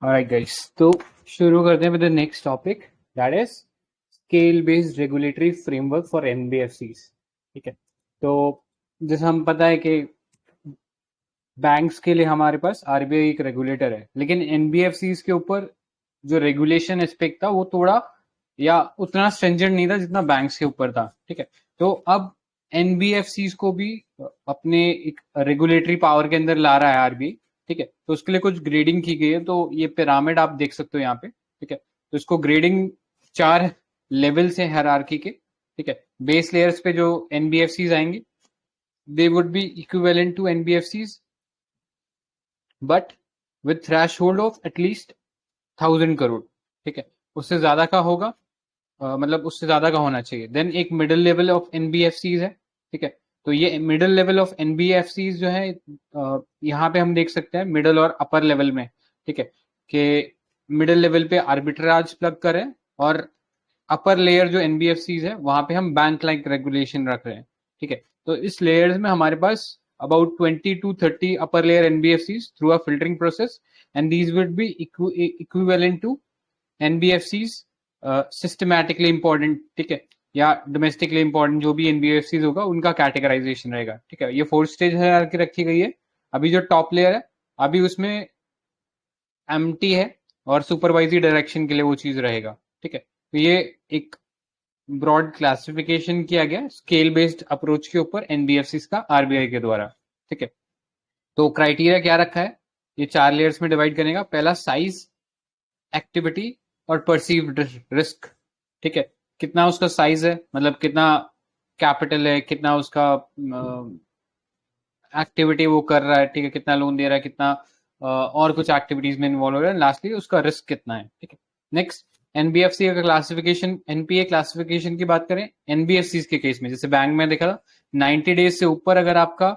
Alright guys, तो शुरू करते हैं with the next topic that is scale based regulatory framework for NBFCs. ठीक है, तो जैसे हम पता है कि बैंक्स के लिए हमारे पास आरबीआई एक रेगुलेटर है, लेकिन एनबीएफसीज के ऊपर जो रेगुलेशन एस्पेक्ट था वो थोड़ा या उतना स्ट्रेंजेंट नहीं था जितना बैंक्स के ऊपर था। ठीक है, तो अब एनबीएफसीज को भी अपने एक रेगुलेटरी पावर के अंदर ला रहा है आरबीआई। ठीक है, तो उसके लिए कुछ ग्रेडिंग की गई है, तो ये पिरामिड आप देख सकते हो यहाँ पे। ठीक है, तो इसको ग्रेडिंग 4 लेवल से हायरार्की के। ठीक है, बेस लेयर्स पे जो एनबीएफसीज आएंगे they would be equivalent to NBFCs but with threshold of at least 1000 crore. ठीक है, उससे ज्यादा का होगा, मतलब उससे ज्यादा का होना चाहिए। देन एक मिडिल लेवल ऑफ एनबीएफसीज है। ठीक है, तो ये मिडिल लेवल ऑफ एनबीएफसीज जो है यहाँ पे हम देख सकते हैं मिडिल और अपर लेवल में। ठीक है, कि मिडिल लेवल पे आर्बिट्राज प्लग करें और अपर लेयर जो एनबीएफसीज है वहां पे हम बैंक लाइक रेगुलेशन रख रहे हैं। ठीक है, तो इस लेयर्स में हमारे पास about 20 to 30 upper layer NBFCs through a filtering process, and these would be equivalent to NBFCs systematically important. ठीक है, या डोमेस्टिकली इंपॉर्टेंट जो भी एनबीएफसीज होगा उनका कैटेगराइजेशन रहेगा। ठीक है, ये 4 स्टेज हायरार्की रखी गई है। अभी जो टॉप लेयर है अभी उसमें एमटी है और सुपरवाइजरी डायरेक्शन के लिए वो चीज रहेगा। ठीक है, तो ये एक ब्रॉड क्लासिफिकेशन किया गया स्केल बेस्ड अप्रोच के ऊपर एनबीएफसी का आरबीआई के द्वारा। ठीक है, तो क्राइटेरिया क्या रखा है, ये 4 लेयर्स में डिवाइड करने का। पहला साइज, एक्टिविटी और परसीव्ड रिस्क। ठीक है, कितना उसका साइज है, मतलब कितना कैपिटल है, कितना उसका एक्टिविटी वो कर रहा है। ठीक है, कितना लोन दे रहा है, कितना और कुछ एक्टिविटीज में इन्वॉल्व हो रहा है। लास्टली उसका रिस्क कितना है। ठीक है, नेक्स्ट एनबीएफसी का क्लासिफिकेशन, एनपीए क्लासिफिकेशन की बात करें एनबीएफसी के केस में, जैसे बैंक में देखा था 90 डेज से ऊपर अगर आपका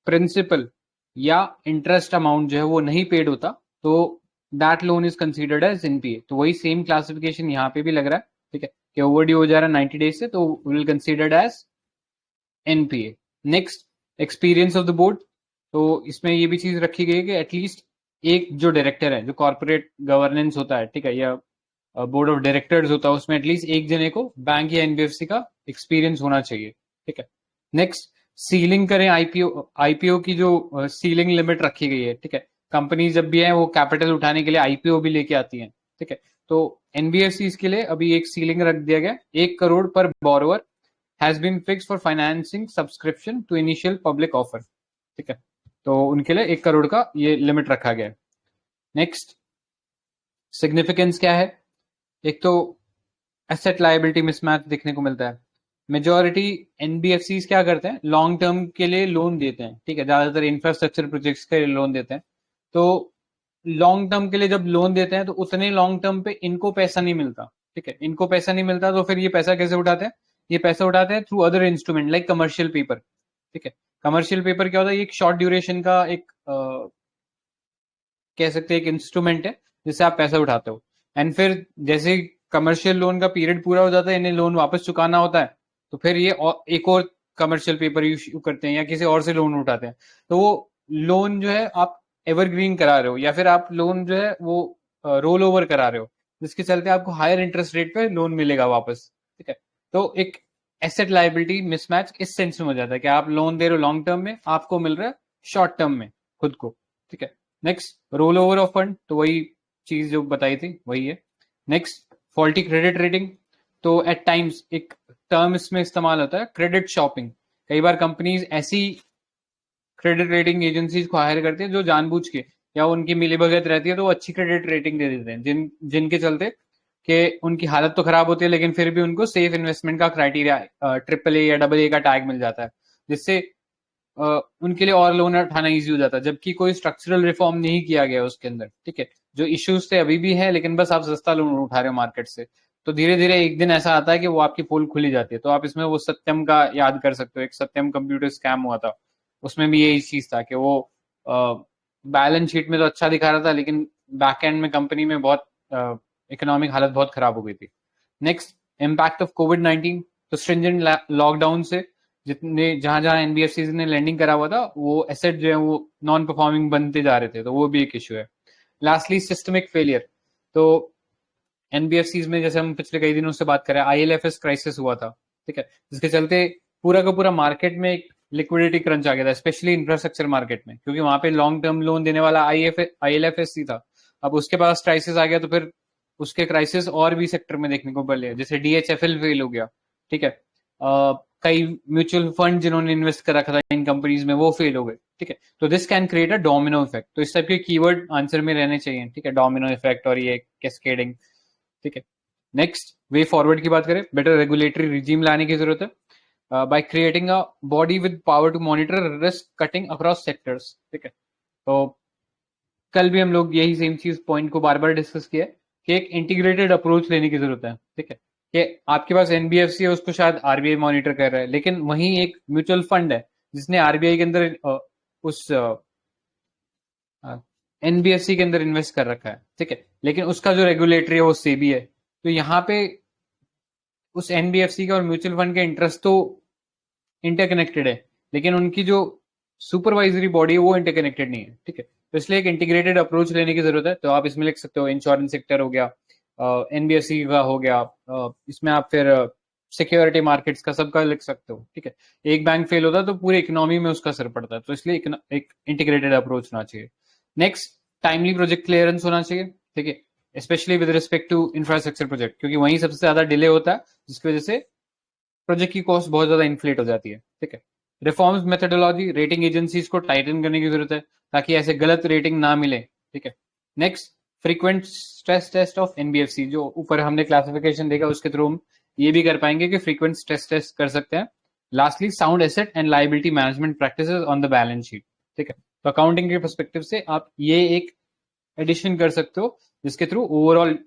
प्रिंसिपल या इंटरेस्ट अमाउंट जो है वो नहीं पेड होता तो that loan is considered as NPA. तो वही सेम क्लासिफिकेशन यहाँ पे भी लग रहा है। ठीक है, कि ओवरड्यू हो जा रहा है 90 डेज से तो will considered as NPA. Next experience of the board, तो इसमें ये भी चीज रखी गई है कि एटलीस्ट एक जो डायरेक्टर है, जो कॉर्पोरेट गवर्नेंस होता है, ठीक है, या बोर्ड ऑफ डायरेक्टर्स होता है, उसमें एटलीस्ट एक जने को बैंक या एनबीएफसी का एक्सपीरियंस होना चाहिए। ठीक है, नेक्स्ट सीलिंग करें आईपीओ। आईपीओ की जो सीलिंग लिमिट रखी गई है। ठीक है, कंपनी जब भी है वो कैपिटल उठाने के लिए आईपीओ भी लेके आती है। ठीक है, तो एनबीएफसी के लिए अभी एक सीलिंग रख दिया गया, 1 करोड़ पर borrower has been fix for financing subscription to initial public offer. ठीक है, तो उनके लिए 1 करोड़ का ये लिमिट रखा गया है। नेक्स्ट सिग्निफिकेंस क्या है, एक तो एसेट लायबिलिटी मिसमैच देखने को मिलता है। मेजॉरिटी एनबीएफसी क्या करते हैं, लॉन्ग टर्म के लिए लोन देते हैं। ठीक है, ज्यादातर इंफ्रास्ट्रक्चर प्रोजेक्ट्स के लिए लोन देते हैं। तो लॉन्ग टर्म के लिए जब लोन देते हैं तो उतने लॉन्ग टर्म पे इनको पैसा नहीं मिलता। ठीक है, इनको पैसा नहीं मिलता तो फिर ये पैसा कैसे उठाते हैं, ये पैसा उठाते हैं through other instrument like commercial paper. ठीक है, कमर्शियल पेपर क्या होता है, ये एक शॉर्ट ड्यूरेशन का एक कह सकते हैं एक इंस्ट्रूमेंट है जिससे आप पैसा उठाते हो। एंड फिर जैसे कमर्शियल लोन का पीरियड पूरा हो जाता है, इन्हें लोन वापस चुकाना होता है, तो फिर ये एक और कमर्शियल पेपर इशू करते हैं या किसी और से लोन उठाते हैं। तो वो लोन जो है आप एवरग्रीन करा रहे हो या फिर आप लोन जो है वो रोल ओवर करा रहे हो, जिसके चलते आपको हायर इंटरेस्ट रेट पे लोन मिलेगा वापस। ठीक है, तो एक एसेट लाइबिलिटी मिसमैच इस सेंस में हो जाता है कि आप लोन दे रहे हो लॉन्ग टर्म में, आपको मिल रहा है शॉर्ट टर्म में खुद को। ठीक है, next roll over of fund, तो वही चीज जो बताई थी वही है। नेक्स्ट फॉल्टी क्रेडिट रेटिंग, तो एट टाइम्स एक टर्म इसमें इस्तेमाल होता है क्रेडिट शॉपिंग। कई बार कंपनीज ऐसी क्रेडिट रेटिंग एजेंसीज को हायर करती है जो जानबूझ के या उनकी मिलीभगत रहती है तो वो अच्छी क्रेडिट रेटिंग दे देते हैं, जिनके चलते कि उनकी हालत तो खराब होती है लेकिन फिर भी उनको सेफ इन्वेस्टमेंट का क्राइटेरिया ट्रिपल ए या डबल ए का टैग मिल जाता है, जिससे उनके लिए और लोन उठाना ईजी हो जाता है, जबकि कोई स्ट्रक्चरल रिफॉर्म नहीं किया गया उसके अंदर। ठीक है, जो इश्यूज थे अभी भी है लेकिन बस आप सस्ता लोन उठा रहे हो मार्केट से, तो धीरे धीरे एक दिन ऐसा आता है कि वो आपकी पोल खुली जाती है। तो आप इसमें वो सत्यम का याद कर सकते हो, एक सत्यम कंप्यूटर स्कैम हुआ था, उसमें भी यही चीज था कि वो बैलेंस शीट में तो अच्छा दिखा रहा था लेकिन बैक एंड में कंपनी में बहुत इकोनॉमिक हालत बहुत खराब हो गई थी। नेक्स्ट इम्पैक्ट ऑफ कोविड-19, तो स्ट्रिंजेंट लॉकडाउन से जितने जहां जहां एनबीएफसी ने लैंडिंग करा हुआ था वो एसेट जो है वो नॉन परफॉर्मिंग बनते जा रहे थे, तो वो भी एक इशू है। Lastly systemic failure. तो एनबीएफसीज में जैसे हम पिछले कई दिनों से बात कर रहे हैं, आईएलएफएस क्राइसिस हुआ था, ठीक है, जिसके चलते पूरा का पूरा मार्केट में एक लिक्विडिटी क्रंच आ गया था, स्पेशली इंफ्रास्ट्रक्चर मार्केट में, क्योंकि वहां पे लॉन्ग टर्म लोन देने वाला आईएलएफएस था। अब उसके पास क्राइसिस आ गया तो फिर उसके क्राइसिस और भी सेक्टर में देखने को मिले, जैसे डीएचएफएल फेल हो गया, ठीक है, कई म्यूचुअल फंड जिन्होंने इन्वेस्ट कर रखा था इन कंपनीज में वो फेल हो गए, ठीक है। तो this can create a domino effect. तो इस टाइप के कीवर्ड आंसर में रहने चाहिए, ठीक है, डोमिनो इफेक्ट और ये कैस्केडिंग, ठीक है। नेक्स्ट वे फॉरवर्ड की बात करें, बेटर रेगुलेटरी रिजीम लाने की जरूरत है by creating a body with power to monitor risk cutting across sectors, ठीक है। तो कल भी हम लोग यही सेम चीज पॉइंट को बार बार डिस्कस किया कि एक इंटीग्रेटेड अप्रोच लेने की जरूरत है, ठीक है, कि आपके पास एनबीएफसी है, उसको शायद आरबीआई मॉनिटर कर रहा है, लेकिन वहीं एक म्यूचुअल फंड है जिसने आरबीआई के अंदर उस एनबीएफसी के अंदर इन्वेस्ट कर रखा है, ठीक है, लेकिन उसका जो रेगुलेटरी है वो सेबी है। तो यहाँ पे उस एनबीएफसी के और म्यूचुअल फंड के इंटरेस्ट तो इंटरकनेक्टेड है, लेकिन उनकी जो सुपरवाइजरी बॉडी है वो इंटरकनेक्टेड नहीं है, ठीक है। तो इसलिए एक इंटीग्रेटेड अप्रोच लेने की जरूरत है। तो आप इसमें लिख सकते हो इंश्योरेंस सेक्टर हो गया, एनबीएफसी का हो गया, इसमें आप फिर सिक्योरिटी मार्केट्स का सबका लिख सकते हो, ठीक है। एक बैंक फेल होता है तो पूरी इकोनॉमी में उसका असर पड़ता है, तो इसलिए एक इंटीग्रेटेड अप्रोच होना चाहिए। नेक्स्ट, टाइमली प्रोजेक्ट क्लियरेंस होना चाहिए, ठीक है, specially with respect to infrastructure project, क्योंकि वहीं सबसे ज्यादा डिले होता है, जिसकी वजह से प्रोजेक्ट की कॉस्ट बहुत ज्यादा इन्फ्लेट हो जाती है, ठीक है। रिफॉर्म्स मेथोडोलॉजी, रेटिंग एजेंसीज को टाइटन करने की जरूरत है ताकि ऐसे गलत रेटिंग ना मिले, ठीक है। Next, frequent stress test of NBFC, जो ऊपर हमने क्लासिफिकेशन देखा उसके थ्रू हम ये भी कर पाएंगे कि फ्रीक्वेंट स्ट्रेस टेस्ट कर सकते हैं। Lastly, sound asset and liability management practices on the balance sheet, ठीक है। तो अकाउंटिंग के पर्सपेक्टिव से आप ये एक एडिशन कर सकते हो जिसके थ्रू ओवरऑल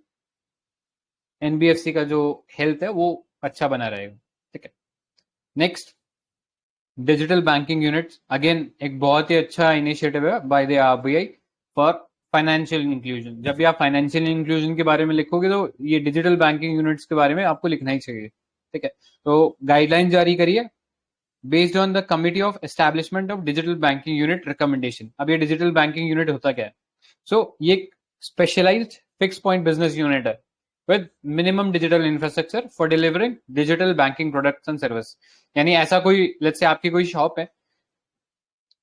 एनबीएफसी का जो हेल्थ है वो अच्छा बना रहेगा, ठीक है। Next, digital banking units, again एक बहुत ही अच्छा इनिशिएटिव है by the RBI for financial inclusion. जब भी आप फाइनेंशियल इंक्लूजन के बारे में लिखोगे तो ये डिजिटल बैंकिंग यूनिट्स के बारे में आपको लिखना ही चाहिए, ठीक है। तो गाइडलाइन जारी करिए based on the committee of establishment of digital banking unit recommendation. अब ये डिजिटल बैंकिंग यूनिट होता क्या है? ये specialised fix point business unit है with minimum digital infrastructure for delivering digital banking products and service। यानी ऐसा कोई, लेट्स से आपकी कोई शॉप है,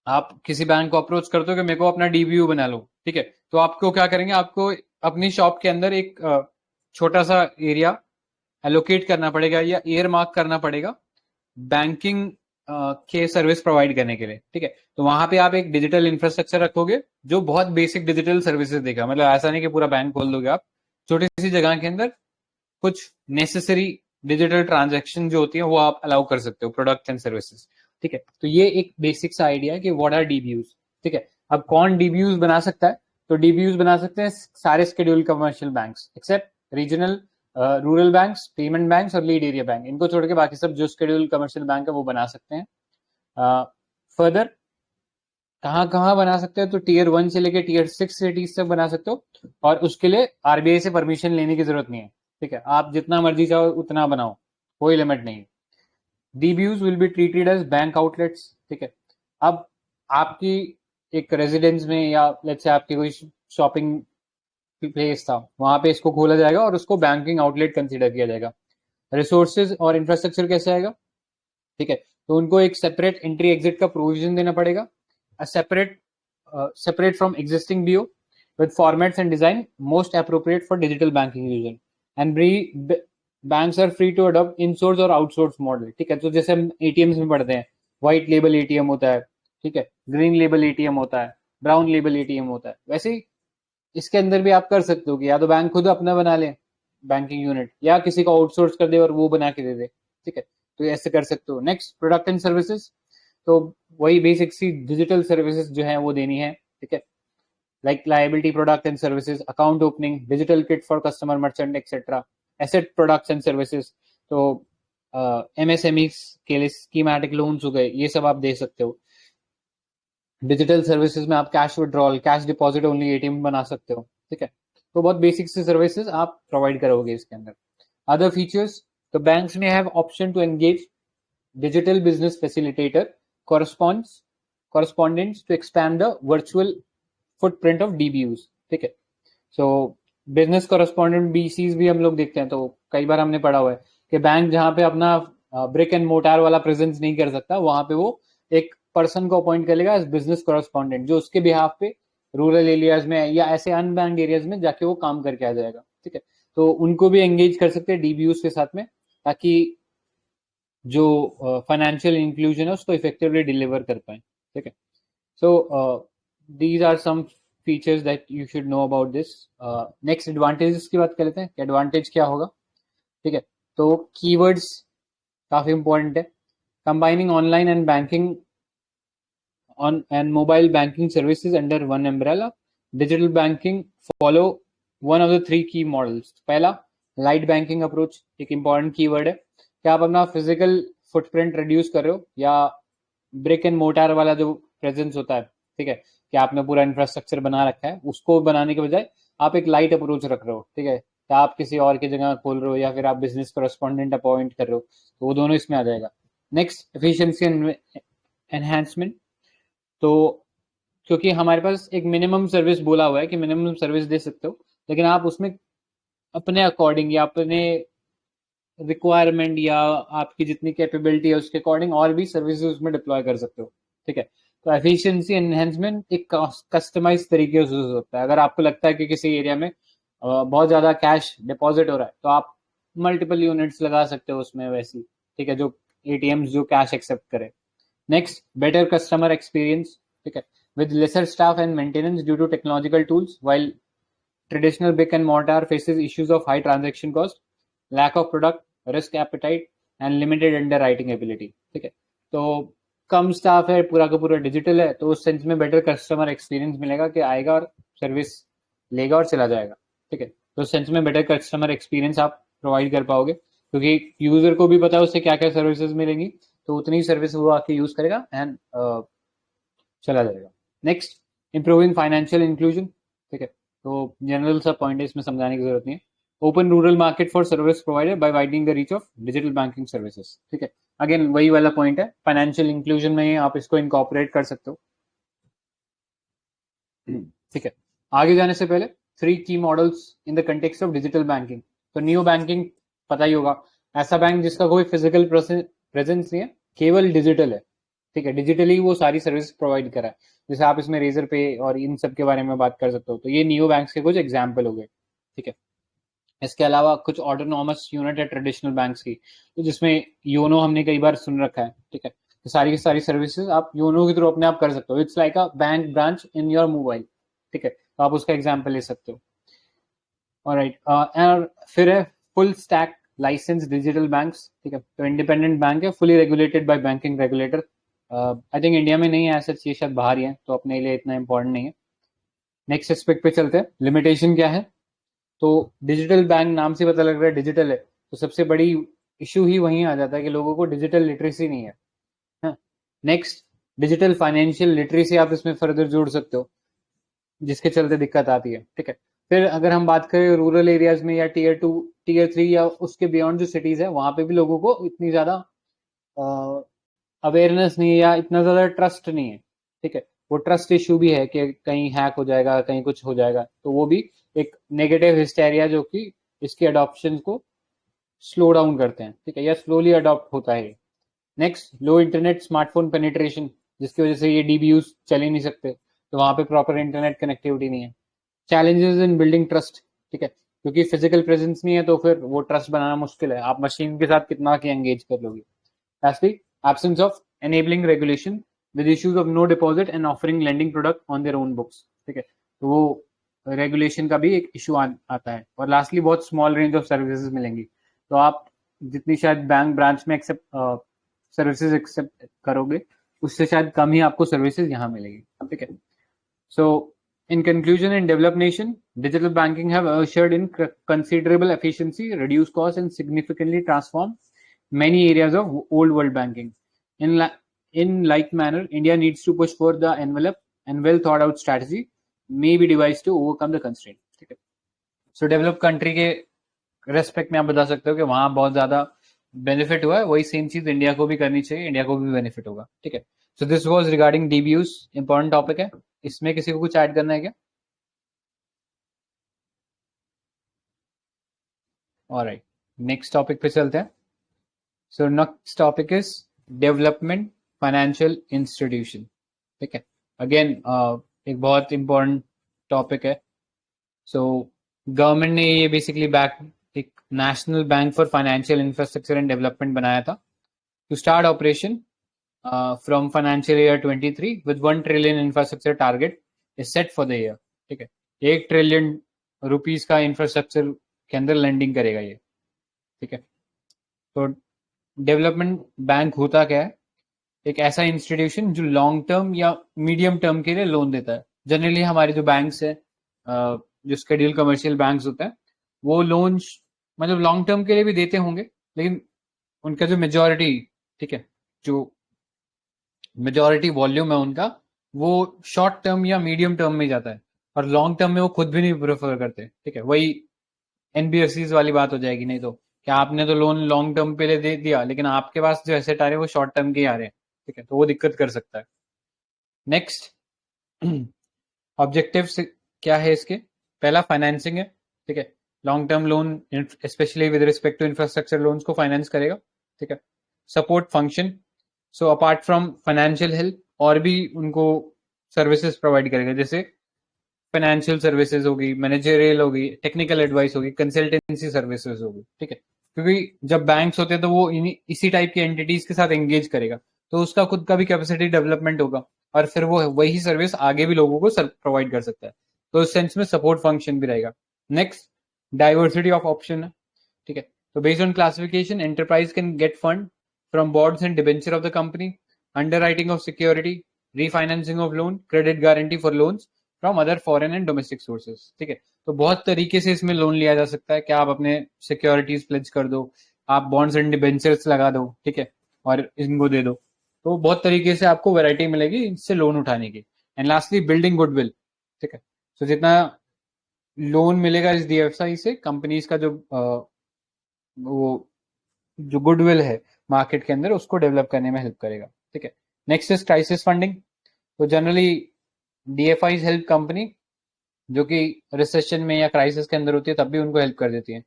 आप किसी बैंक को अप्रोच करते हो कि मेरे को अपना डीबीयू बना लो, ठीक है, तो आपको क्या करेंगे, आपको अपनी शॉप के अंदर एक छोटा सा एरिया एलोकेट करना पड़ेगा या एयर मार्क करना पड़ेगा बैंकिंग के सर्विस प्रोवाइड करने के लिए, ठीक है। तो वहां पे आप एक डिजिटल इंफ्रास्ट्रक्चर रखोगे जो बहुत बेसिक डिजिटल सर्विसेज देगा, मतलब ऐसा नहीं कि पूरा बैंक खोल दोगे आप, छोटी सी जगह के अंदर कुछ नेसेसरी डिजिटल ट्रांजैक्शन जो होती है वो आप अलाउ कर सकते हो, प्रोडक्ट एंड सर्विसेज, ठीक है। तो ये एक बेसिक सा आइडिया है कि व्हाट आर डीबीयूज, ठीक है। अब कौन डीबीयूज बना सकता है? तो डीबीयूज बना सकते हैं सारे scheduled commercial banks except regional, rural banks, payment banks और लीड एरिया बैंक, इनको छोड़ के बाकी सब जो शेड्यूल्ड कमर्शियल बैंक है वो बना सकते हैं। फर्दर कहाँ कहाँ बना सकते हो? तो टीयर 1 से लेके टीयर 6 सिटीज तक बना सकते हो, और उसके लिए आरबीआई से परमिशन लेने की जरूरत नहीं है, ठीक है। आप जितना मर्जी चाहो उतना बनाओ, कोई लिमिट नहीं है। DBUs will be treated as bank outlets, ठीक है। अब आपकी एक रेजिडेंस में या लेट्स से आपकी कोई शॉपिंग प्लेस था, वहां पे इसको खोला जाएगा और उसको बैंकिंग आउटलेट कंसिडर किया जाएगा। रिसोर्सेज और इंफ्रास्ट्रक्चर कैसे आएगा? ठीक है, तो उनको एक सेपरेट एंट्री एग्जिट का प्रोविजन देना पड़ेगा, separate from existing BO with formats and design most appropriate for digital banking user, and banks are free to adopt in-source और outsource model, ठीक है। तो जैसे हम एटीएम्स में पढ़ते हैं, व्हाइट लेबल एटीएम होता है, ठीक है, ग्रीन लेबल एटीएम होता है, ब्राउन लेबल एटीएम होता है, वैसे ही इसके अंदर भी आप कर सकते हो कि या तो बैंक खुद अपना बना ले बैंकिंग यूनिट, या किसी को आउटसोर्स कर दे और वो बना के दे दे, ठीक है। तो ऐसे कर सकते हो। नेक्स्ट, प्रोडक्ट एंड सर्विसेज, तो वही बेसिक सी डिजिटल सर्विसेज जो है वो देनी है, ठीक है, like liability product and services, account opening, digital kit for customer merchant etcetera, asset products and services, तो एमएसएमई के लिए स्कीमेटिक लोन्स हो गए, ये सब आप दे सकते हो। डिजिटल सर्विसेज में आप cash withdrawal, cash deposit only ATM बना सकते हो, ठीक है। तो बहुत बेसिक सी सर्विसेज आप प्रोवाइड करोगे इसके अंदर। अदर फीचर्स, तो बैंक्स में have option to engage digital business facilitator correspondents to expand the virtual footprint of DBUs, ठीक है। सो बिजनेस कॉरेस्पॉन्डेंट बीसीज भी हम लोग देखते हैं, तो कई बार हमने पढ़ा हुआ है कि बैंक जहाँ पे अपना ब्रिक एंड मोटार वाला प्रेजेंस नहीं कर सकता, वहां पे वो एक पर्सन को अपॉइंट कर लेगा एज बिजनेस कॉरेस्पॉन्डेंट, जो उसके बिहाफ पे रूरल एरियाज में या ऐसे अनबैंक्ड एरियाज में जाके वो काम करके आ जाएगा। ठीक है, तो उनको भी एंगेज कर सकते हैं डीबीयूज के साथ में, ताकि जो फाइनेंशियल इंक्लूजन है उसको इफेक्टिवली डिलीवर कर पाए। ठीक है, so these are some features that you should know about this. Next advantages की बात कर लेते हैं कि एडवांटेज क्या होगा। ठीक है, तो कीवर्ड्स काफी इंपॉर्टेंट है। Combining online and banking on and mobile banking services under one umbrella. Digital banking follow one of the three key models. पहला लाइट बैंकिंग अप्रोच, एक इंपॉर्टेंट कीवर्ड है कि आप अपना फिजिकल फुटप्रिंट रिड्यूस कर रहे हो, या ब्रिक एंड मोटार वाला जो प्रेजेंस होता है, ठीक है, कि आपने पूरा इंफ्रास्ट्रक्चर बना रखा है, उसको बनाने के बजाय आप एक लाइट अप्रोच रख रहे हो। ठीक है, कि आप किसी और की जगह खोल रहे हो या फिर आप बिजनेस कॉरेस्पॉन्डेंट अपॉइंट कर रहे हो, तो वो दोनों इसमें आ जाएगा। Next, efficiency enhancement. तो क्योंकि हमारे पास एक मिनिमम सर्विस बोला हुआ है कि मिनिमम सर्विस दे सकते हो, लेकिन आप उसमें अपने अकॉर्डिंग या अपने रिक्वायरमेंट या आपकी जितनी कैपेबिलिटी है उसके अकॉर्डिंग और भी सर्विसेज उसमें डिप्लॉय कर सकते हो। ठीक है, तो एफिशिएंसी एनहेंसमेंट एक कस्टमाइज तरीके से हो सकता है। अगर आपको लगता है कि किसी एरिया में बहुत ज्यादा कैश डिपॉजिट हो रहा है, तो आप मल्टीपल यूनिट्स लगा सकते हो उसमें वैसी। ठीक है, जो एटीएम जो कैश एक्सेप्ट करे। Next, better customer experience. ठीक है, with lesser staff and maintenance due to technological tools, while traditional brick and mortar faces issues of high transaction cost, lack of product, risk appetite, and limited underwriting ability. ठीक है, तो कम staff है, पूरा का पूरा digital है, तो उस सेंस में बेटर कस्टमर एक्सपीरियंस मिलेगा कि आएगा और सर्विस लेगा और चला जाएगा। ठीक है, तो उस सेंस में बेटर कस्टमर एक्सपीरियंस आप प्रोवाइड कर पाओगे, क्योंकि यूजर को भी पता है उससे क्या क्या सर्विसेज मिलेंगी, तो उतनी सर्विस वो आके यूज करेगा एंड चला जाएगा। Next, improving financial inclusion. ठीक है, तो जनरल सा पॉइंट है, इसमें समझाने की जरूरत नहीं है। Open rural market for service provided by widening the reach of digital banking services. ठीक है, अगेन वही वाला पॉइंट है, फाइनेंशियल इंक्लूजन में आप इसको इनकॉर्पोरेट कर सकते हो। ठीक है, आगे जाने से पहले थ्री की models in the context of digital banking. तो नियो बैंकिंग पता ही होगा, ऐसा बैंक जिसका कोई फिजिकल प्रेजेंस नहीं है, केवल डिजिटल है। ठीक है, डिजिटली वो सारी सर्विस प्रोवाइड करा है, जैसे आप इसमें रेजर पे और इन सब के बारे में बात कर सकते हो। तो ये नियो बैंक्स के कुछ एग्जाम्पल हो गए। ठीक है, इसके अलावा कुछ ऑटोनॉमस यूनिट है ट्रेडिशनल बैंक्स की, तो जिसमें योनो हमने कई बार सुन रखा है। ठीक है, तो सारी की सारी सर्विसेज आप योनो के थ्रू अपने आप कर सकते हो। It's like a bank branch in your mobile. ठीक है, तो आप उसका एग्जाम्पल ले सकते हो। ऑलराइट, और फिर है full stack license digital banks. ठीक है, तो इंडिपेंडेंट बैंक है, fully regulated by banking regulator. I think India में नहीं है ऐसा, ये शायद बाहर ही है, तो अपने लिए इतना इंपॉर्टेंट नहीं है। नेक्स्ट एस्पेक्ट पे चलते हैं, लिमिटेशन क्या है। तो डिजिटल बैंक नाम से पता लग रहा है डिजिटल है, तो सबसे बड़ी इशू ही वहीं आ जाता है कि लोगों को डिजिटल लिटरेसी नहीं है। नेक्स्ट, डिजिटल फाइनेंशियल लिटरेसी आप इसमें फर्दर जोड़ सकते हो, जिसके चलते दिक्कत आती है। ठीक है, फिर अगर हम बात करें रूरल एरियाज में या टीयर 2 टीयर 3 या उसके बियॉन्ड जो सिटीज है, वहां पे भी लोगों को इतनी ज्यादा अवेयरनेस नहीं है या इतना ज्यादा ट्रस्ट नहीं है। ठीक है, वो ट्रस्ट इशू भी है कि कहीं हैक हो जाएगा, कहीं कुछ हो जाएगा, तो वो भी एक नेगेटिव हिस्टेरिया जो कि इसके अडॉप्शन को स्लो डाउन करते हैं। ठीक है, या स्लोली अडॉप्ट होता है। नेक्स्ट, लो इंटरनेट स्मार्टफोन पेनिट्रेशन, जिसकी वजह से ये डीबीयूज चल ही नहीं सकते, तो वहां पे प्रॉपर इंटरनेट कनेक्टिविटी नहीं है। Challenges in building trust. ठीक है, क्योंकि फिजिकल प्रेजेंस नहीं है, तो फिर वो ट्रस्ट बनाना मुश्किल है, आप मशीन के साथ कितना के एंगेज कर लोगे। Lastly, absence of enabling regulation with issues of no deposit and offering lending product on their own books. ठीक है, तो वो रेगुलेशन का भी एक इशू आता है। और लास्टली, बहुत स्मॉल रेंज ऑफ सर्विसेज मिलेंगी, तो आप जितनी शायद बैंक ब्रांच में एक्सेप्ट सर्विसेज एक्सेप्ट करोगे, उससे शायद कम ही आपको सर्विसेज यहाँ मिलेगी। ठीक है, सो in conclusion, in developed nation, digital banking have ushered in considerable efficiency, reduced costs, and significantly transformed many areas of old world banking. In like manner, India needs to push for the envelope and well thought out strategy may be devised to overcome the constraint. ठीक है, सो develop country के respect में आप बता सकते हो कि वहां बहुत ज्यादा बेनिफिट हुआ है, वही सेम चीज इंडिया को भी करनी चाहिए, इंडिया को भी बेनिफिट होगा। ठीक है, so this was regarding DBUs, important topic है। इसमें किसी को कुछ ऐड करना है क्या? ऑलराइट, नेक्स्ट टॉपिक पे चलते हैं. So next topic is development financial institution. ठीक है, अगेन एक बहुत इंपॉर्टेंट टॉपिक है. सो गवर्नमेंट ने ये बेसिकली एक national bank for financial infrastructure and development बनाया था to start operation from financial year 23 with 1 trillion infrastructure target is set for the year. ठीक है, 1 ट्रिलियन रुपीस का इंफ्रास्ट्रक्चर के अंदर लैंडिंग करेगा ये. ठीक है, तो डेवलपमेंट बैंक होता क्या है? एक ऐसा इंस्टीट्यूशन जो लॉन्ग टर्म या मीडियम टर्म के लिए लोन देता है. जनरली हमारे जो बैंक्स है, जो शेड्यूल कमर्शियल बैंक्स होते हैं, वो लोन मतलब लॉन्ग टर्म के लिए भी देते होंगे, लेकिन उनका जो मेजोरिटी, ठीक है, जो मेजोरिटी वॉल्यूम है उनका, वो शॉर्ट टर्म या मीडियम टर्म में जाता है, और लॉन्ग टर्म में वो खुद भी नहीं प्रेफर करते. ठीक है, वही एनबीएफसीज वाली बात हो जाएगी. नहीं तो क्या, आपने तो लोन लॉन्ग टर्म पे दे दिया, लेकिन आपके पास जो एसेट आ रहे हैं वो शॉर्ट टर्म के ही आ रहे हैं. ठीक है, तो वो दिक्कत कर सकता है. नेक्स्ट, ऑब्जेक्टिव क्या है इसके? पहला फाइनेंसिंग है. ठीक है, long term loan specially with respect to infrastructure loans को फाइनेंस करेगा. ठीक है, support function, so apart from financial help और भी उनको सर्विसेज प्रोवाइड करेगा, जैसे फाइनेंशियल सर्विसेज होगी, मैनेजरियल होगी, टेक्निकल एडवाइस होगी, कंसल्टेंसी सर्विसेज होगी. ठीक है, क्योंकि जब बैंक्स होते हैं तो वो इसी टाइप की एंटिटीज के साथ एंगेज करेगा, तो उसका खुद का भी कैपेसिटी डेवलपमेंट होगा, और फिर वो वही सर्विस आगे भी लोगों को प्रोवाइड कर सकता है. तो इस सेंस में सपोर्ट फंक्शन भी रहेगा. नेक्स्ट, डाइवर्सिटी ऑफ ऑप्शन है. ठीक है, तो based on classification enterprise can get fund from bonds and debenture of the company, underwriting of security, refinancing of loan, credit guarantee for loans from other foreign and domestic sources. ठीक है, तो बहुत तरीके से इसमें लोन लिया जा सकता है. क्या आप अपने सिक्योरिटीज प्लेज कर दो, आप बॉन्ड्स एंड डिबेंचर्स लगा दो, ठीक है, और इनको दे दो. तो बहुत तरीके से आपको वैरायटी मिलेगी इससे लोन उठाने की. And lastly, building goodwill. ठीक है, तो जितना लोन मिलेगा इस डीएफआई से, कंपनीज का जो वो जो गुडविल है मार्केट के अंदर, उसको डेवलप करने में हेल्प करेगा. ठीक है, नेक्स्ट इज क्राइसिस फंडिंग. तो जनरली डीएफआईज हेल्प कंपनी जो कि रिसेशन में या क्राइसिस के अंदर होती है, तब भी उनको हेल्प कर देती है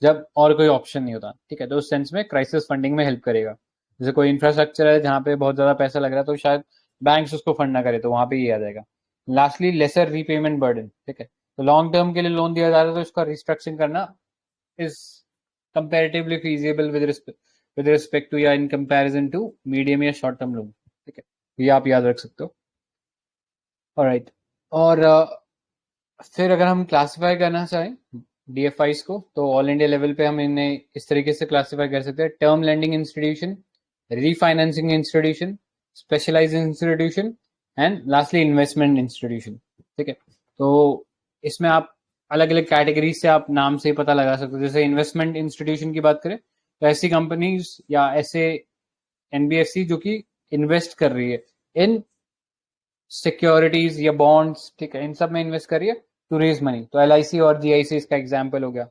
जब और कोई ऑप्शन नहीं होता. ठीक है, तो उस सेंस में क्राइसिस फंडिंग में हेल्प करेगा. जैसे कोई इंफ्रास्ट्रक्चर है जहाँ पे बहुत ज्यादा पैसा लग रहा है, तो शायद बैंक्स उसको फंड ना करे, तो वहां पे ये आ जाएगा. Lastly, lesser repayment burden. ठीक है, तो लॉन्ग टर्म के लिए लोन दिया जा रहा है, तो उसका रिस्ट्रक्चरिंग करना is comparatively feasible with respect to या इन कंपैरिजन टू मीडियम या शॉर्ट टर्म लोन. ठीक है, ये आप याद रख सकते हो. ऑलराइट, और फिर अगर हम क्लासिफाई करना चाहें डीएफआईस को, तो ऑल इंडिया लेवल पे हम इन्हें इस तरीके से क्लासिफाई कर सकते हैं: term lending institution, refinancing institution, specialised institution, and lastly investment institution. ठीक है, तो इसमें आप अलग अलग कैटेगरीज से आप नाम से ही पता लगा सकते हो. जैसे इन्वेस्टमेंट इंस्टीट्यूशन की बात करें, तो ऐसी कंपनीज या ऐसे एनबीएफसी जो कि इन्वेस्ट कर रही है इन सिक्योरिटीज या बॉन्ड्स, ठीक है, इन सब में इन्वेस्ट करिए टू रेज मनी. तो एलआईसी और जीआईसी इसका एग्जाम्पल हो गया.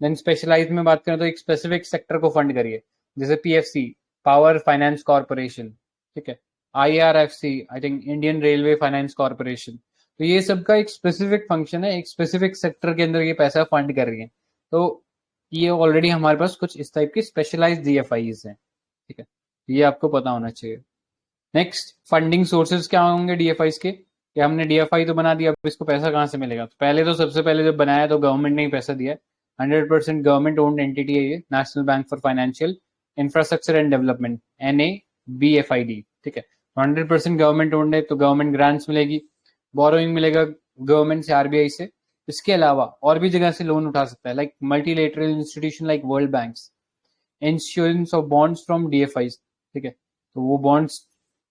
देन स्पेशलाइज में बात करें तो एक स्पेसिफिक सेक्टर को फंड करिए, जैसे पीएफसी, पावर फाइनेंस कॉर्पोरेशन. ठीक है, IRFC, I think Indian railway finance corporation. तो ये सबका एक स्पेसिफिक फंक्शन है, एक स्पेसिफिक सेक्टर के अंदर ये पैसा फंड कर रही है. तो ये ऑलरेडी हमारे पास कुछ इस टाइप की स्पेशलाइज्ड डीएफआईज हैं. ठीक है, ये आपको पता होना चाहिए. नेक्स्ट, फंडिंग सोर्सेज क्या होंगे डीएफआईज के? कि हमने डीएफआई तो बना दिया, अब इसको पैसा कहाँ से मिलेगा? तो पहले तो सबसे पहले जब बनाया तो गवर्नमेंट ने ही पैसा दिया. 100% गवर्नमेंट ओन्ड एंटिटी है ये, national bank for financial infrastructure and development, NABFID. ठीक है, 100% गवर्नमेंट ओन्ड है, तो गवर्नमेंट ग्रांट्स मिलेगी, बोरोइंग मिलेगा गवर्नमेंट से, आरबीआई से. इसके अलावा और भी जगह से लोन उठा सकता है, like multilateral institution like world banks, insurance of bonds from DFIs. ठीक है, तो वो बॉन्ड्स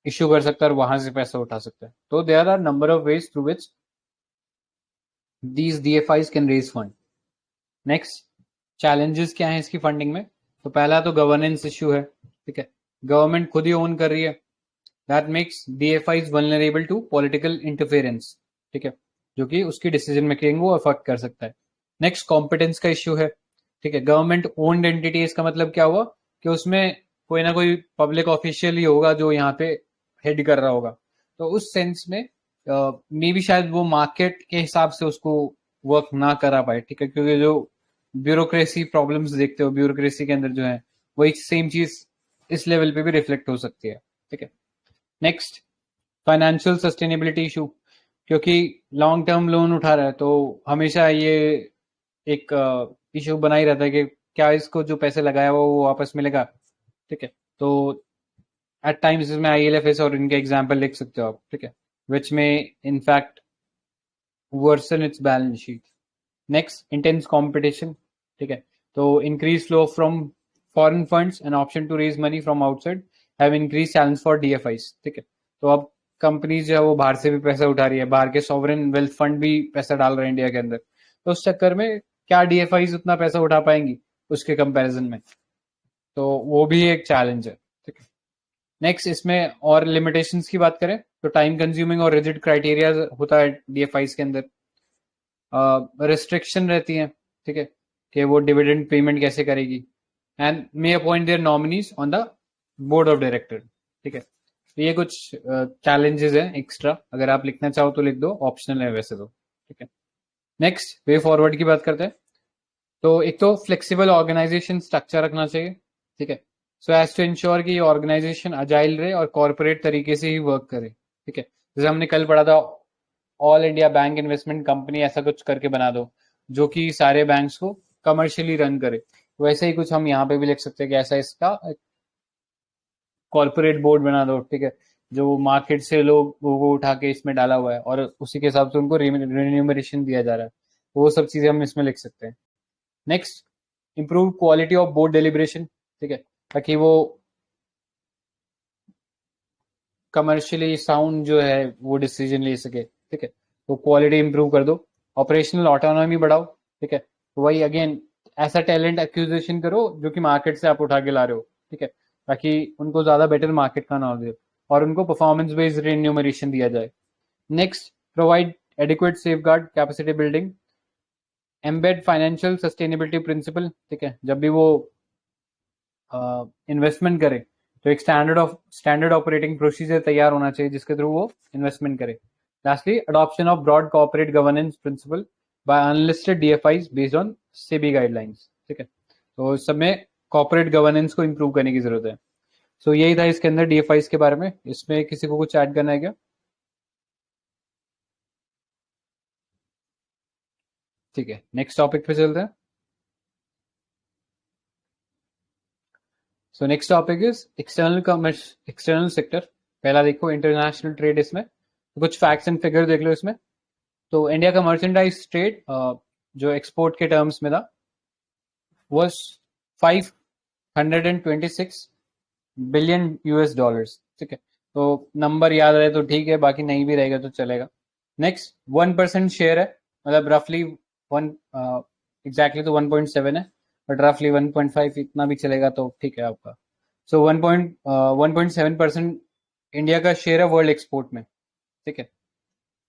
इश्यू कर सकता है और वहां से पैसा उठा सकता है. तो there are number of ways through which these DFIs can raise fund. Next, challenges क्या है इसकी फंडिंग में? तो पहला तो गवर्नेंस इश्यू है. ठीक है, गवर्नमेंट खुद ही ओन कर रही है, that makes DFIs vulnerable to political interference. ठीक है, जो कि उसकी डिसीजन मेकिंग को अफेक्ट कर सकता है. नेक्स्ट, कॉम्पिटेंस का इश्यू है. ठीक है, गवर्नमेंट ओन्ड एंटिटी, इसका मतलब क्या हुआ कि उसमें कोई ना कोई पब्लिक ऑफिशियल ही होगा जो यहाँ पे हेड कर रहा होगा. तो उस सेंस में मे भी शायद वो मार्केट के हिसाब से उसको वर्क ना करा पाए. ठीक है, क्योंकि जो ब्यूरोक्रेसी प्रॉब्लम्स देखते हो, ब्यूरोक्रेसी के अंदर जो है वही सेम चीज इस लेवल पे भी रिफ्लेक्ट हो सकती है, ठीक है। नेक्स्ट, फाइनेंशियल सस्टेनेबिलिटी इशू, क्योंकि लॉन्ग टर्म लोन उठा रहा है तो हमेशा ये एक इशू बना ही रहता है कि क्या इसको जो पैसे लगाया हुआ वो वापस मिलेगा, ठीक है। तो एट टाइम्स इसमें IL&FS और इनके एग्जाम्पल लिख सकते हो आप, ठीक है, विच में in fact worsen its balance sheet. Next, intense competition, ठीक है। तो increase flow from foreign funds and option to raise money from outside have increase challenge for DFIs, ठीक है। तो अब कंपनीज जो है वो बाहर से भी पैसा उठा रही है, बाहर के सॉवरेन वेल्थ फंड भी पैसा डाल रहे हैं इंडिया के अंदर, तो उस चक्कर में क्या DFIs उतना पैसा उठा पाएंगी उसके कंपैरिजन में, तो वो भी एक चैलेंज है, ठीक है। नेक्स्ट, इसमें और लिमिटेशंस की बात करें तो टाइम कंज्यूमिंग और रिजिड क्राइटेरिया होता है DFIs के अंदर, रिस्ट्रिक्शन रहती है, ठीक है, कि वो डिविडेंड पेमेंट कैसे करेगी, and may appoint their nominees on the board of director, ठीक है। तो ये कुछ चैलेंजेस हैं एक्स्ट्रा, अगर आप लिखना चाहो तो लिख दो, ऑप्शनल है वैसे तो, ठीक है। नेक्स्ट, वे फॉरवर्ड की बात करते हैं। तो एक तो फ्लेक्सिबल ऑर्गेनाइजेशन स्ट्रक्चर रखना चाहिए, ठीक है, सो एज टू इंश्योर कि ये ऑर्गेनाइजेशन अजाइल रहे और कॉर्पोरेट तरीके से ही वर्क करे, ठीक है। जैसे हमने कल पढ़ा था, all India bank investment company ऐसा कुछ करके बना दो जो कि सारे बैंक्स को कमर्शियली रन करे, वैसे ही कुछ हम यहाँ पे भी लिख सकते हैं कि ऐसा इसका कॉर्पोरेट बोर्ड बना दो, ठीक है, जो मार्केट से लोगों को उठा के इसमें डाला हुआ है और उसी के हिसाब से उनको रिन्यूमरेशन दिया जा रहा है, वो सब चीजें हम इसमें लिख सकते हैं। Next, improve quality of board deliberation, ठीक है, ताकि वो कमर्शियली साउंड जो है वो डिसीजन ले सके, ठीक है, तो क्वालिटी इंप्रूव कर दो। ऑपरेशनल ऑटोनॉमी बढ़ाओ, ठीक है, तो वही अगेन ऐसा टैलेंट एक्विजिशन करो जो कि मार्केट से आप उठा के ला रहे हो, ठीक है, ताकि उनको ज्यादा बेटर मार्केट का नॉलेज हो और उनको परफॉर्मेंस बेस्ड रिन्यूमरेशन दिया जाए। Next, provide adequate safeguard capacity building, embed financial sustainability principle, ठीक है, जब भी वो इन्वेस्टमेंट करे तो एक स्टैंडर्ड ऑपरेटिंग प्रोसीजर तैयार होना चाहिए जिसके थ्रू वो इन्वेस्टमेंट करे। Lastly, adoption of broad corporate governance principle by unlisted DFIs based on SEBI guidelines, ठीक है, तो सब में कॉर्पोरेट गवर्नेंस को इंप्रूव करने की जरूरत है। सो यही था इसके अंदर DFIs के बारे में। इसमें किसी को कुछ ऐड करना है क्या? ठीक है, नेक्स्ट टॉपिक पे चलते हैं। So next topic is external commerce, external sector. पहला देखो इंटरनेशनल ट्रेड, इसमें तो कुछ फैक्ट्स एंड फिगर देख लो इसमें। तो इंडिया का मर्चेंडाइज ट्रेड जो एक्सपोर्ट के टर्म्स में था was 526 बिलियन US डॉलर्स, ठीक है, तो नंबर याद रहे तो ठीक है, बाकी नहीं भी रहेगा तो चलेगा। नेक्स्ट, 1% शेयर है, मतलब रफली वन, एग्जैक्टली तो 1.7 है, बट रफली 1.5 इतना भी चलेगा तो ठीक है आपका। सो 1.7% इंडिया का शेयर है वर्ल्ड एक्सपोर्ट में, ठीक है,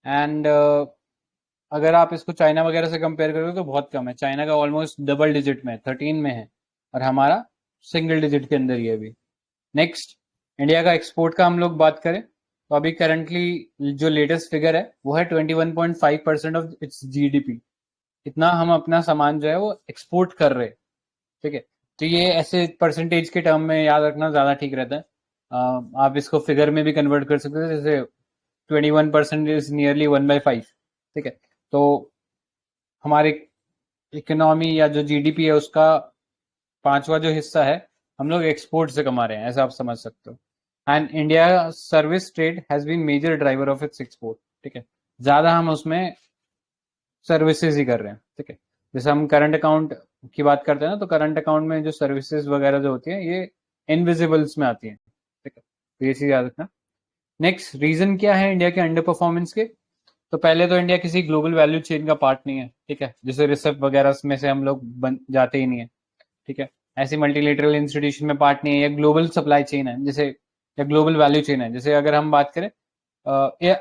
एंड अगर आप इसको चाइना वगैरह से कंपेयर करोगे तो बहुत कम है। चाइना का ऑलमोस्ट डबल डिजिट में 13 में है और हमारा सिंगल डिजिट के अंदर ही है अभी। नेक्स्ट, इंडिया का एक्सपोर्ट का हम लोग बात करें तो अभी करंटली जो लेटेस्ट फिगर है वो है 21.5% ऑफ इट्स GDP, इतना हम अपना सामान जो है वो एक्सपोर्ट कर रहे हैं, ठीक है। तो ये ऐसे परसेंटेज के टर्म में याद रखना ज्यादा ठीक रहता है। आप इसको फिगर में भी कन्वर्ट कर सकते हो, जैसे 21% इज नियरली 1/5, ठीक है, तो हमारे इकोनॉमी या जो GDP है उसका पांचवा जो हिस्सा है हम लोग एक्सपोर्ट से कमा रहे हैं, ऐसा आप समझ सकते हो। And India service trade has been major driver of its export, ठीक है, ज्यादा हम उसमें सर्विसेज ही कर रहे हैं, ठीक है। जैसे हम करंट अकाउंट की बात करते हैं ना, तो करंट अकाउंट में जो सर्विसेज वगैरह जो होती है ये इनविजिबल्स में आती है, ठीक है, तो ये चीज याद रखना। नेक्स्ट, रीजन क्या है इंडिया के अंडर परफॉर्मेंस के? तो पहले तो इंडिया किसी ग्लोबल वैल्यू चेन का पार्ट नहीं है, ठीक है, जैसे रिसर्च वगैरह में से हम लोग बन जाते ही नहीं है, ठीक है, ऐसी मल्टीलेटरल इंस्टीट्यूशन में पार्ट नहीं है, या ग्लोबल सप्लाई चेन है जैसे, या ग्लोबल वैल्यू चेन है, जैसे अगर हम बात करें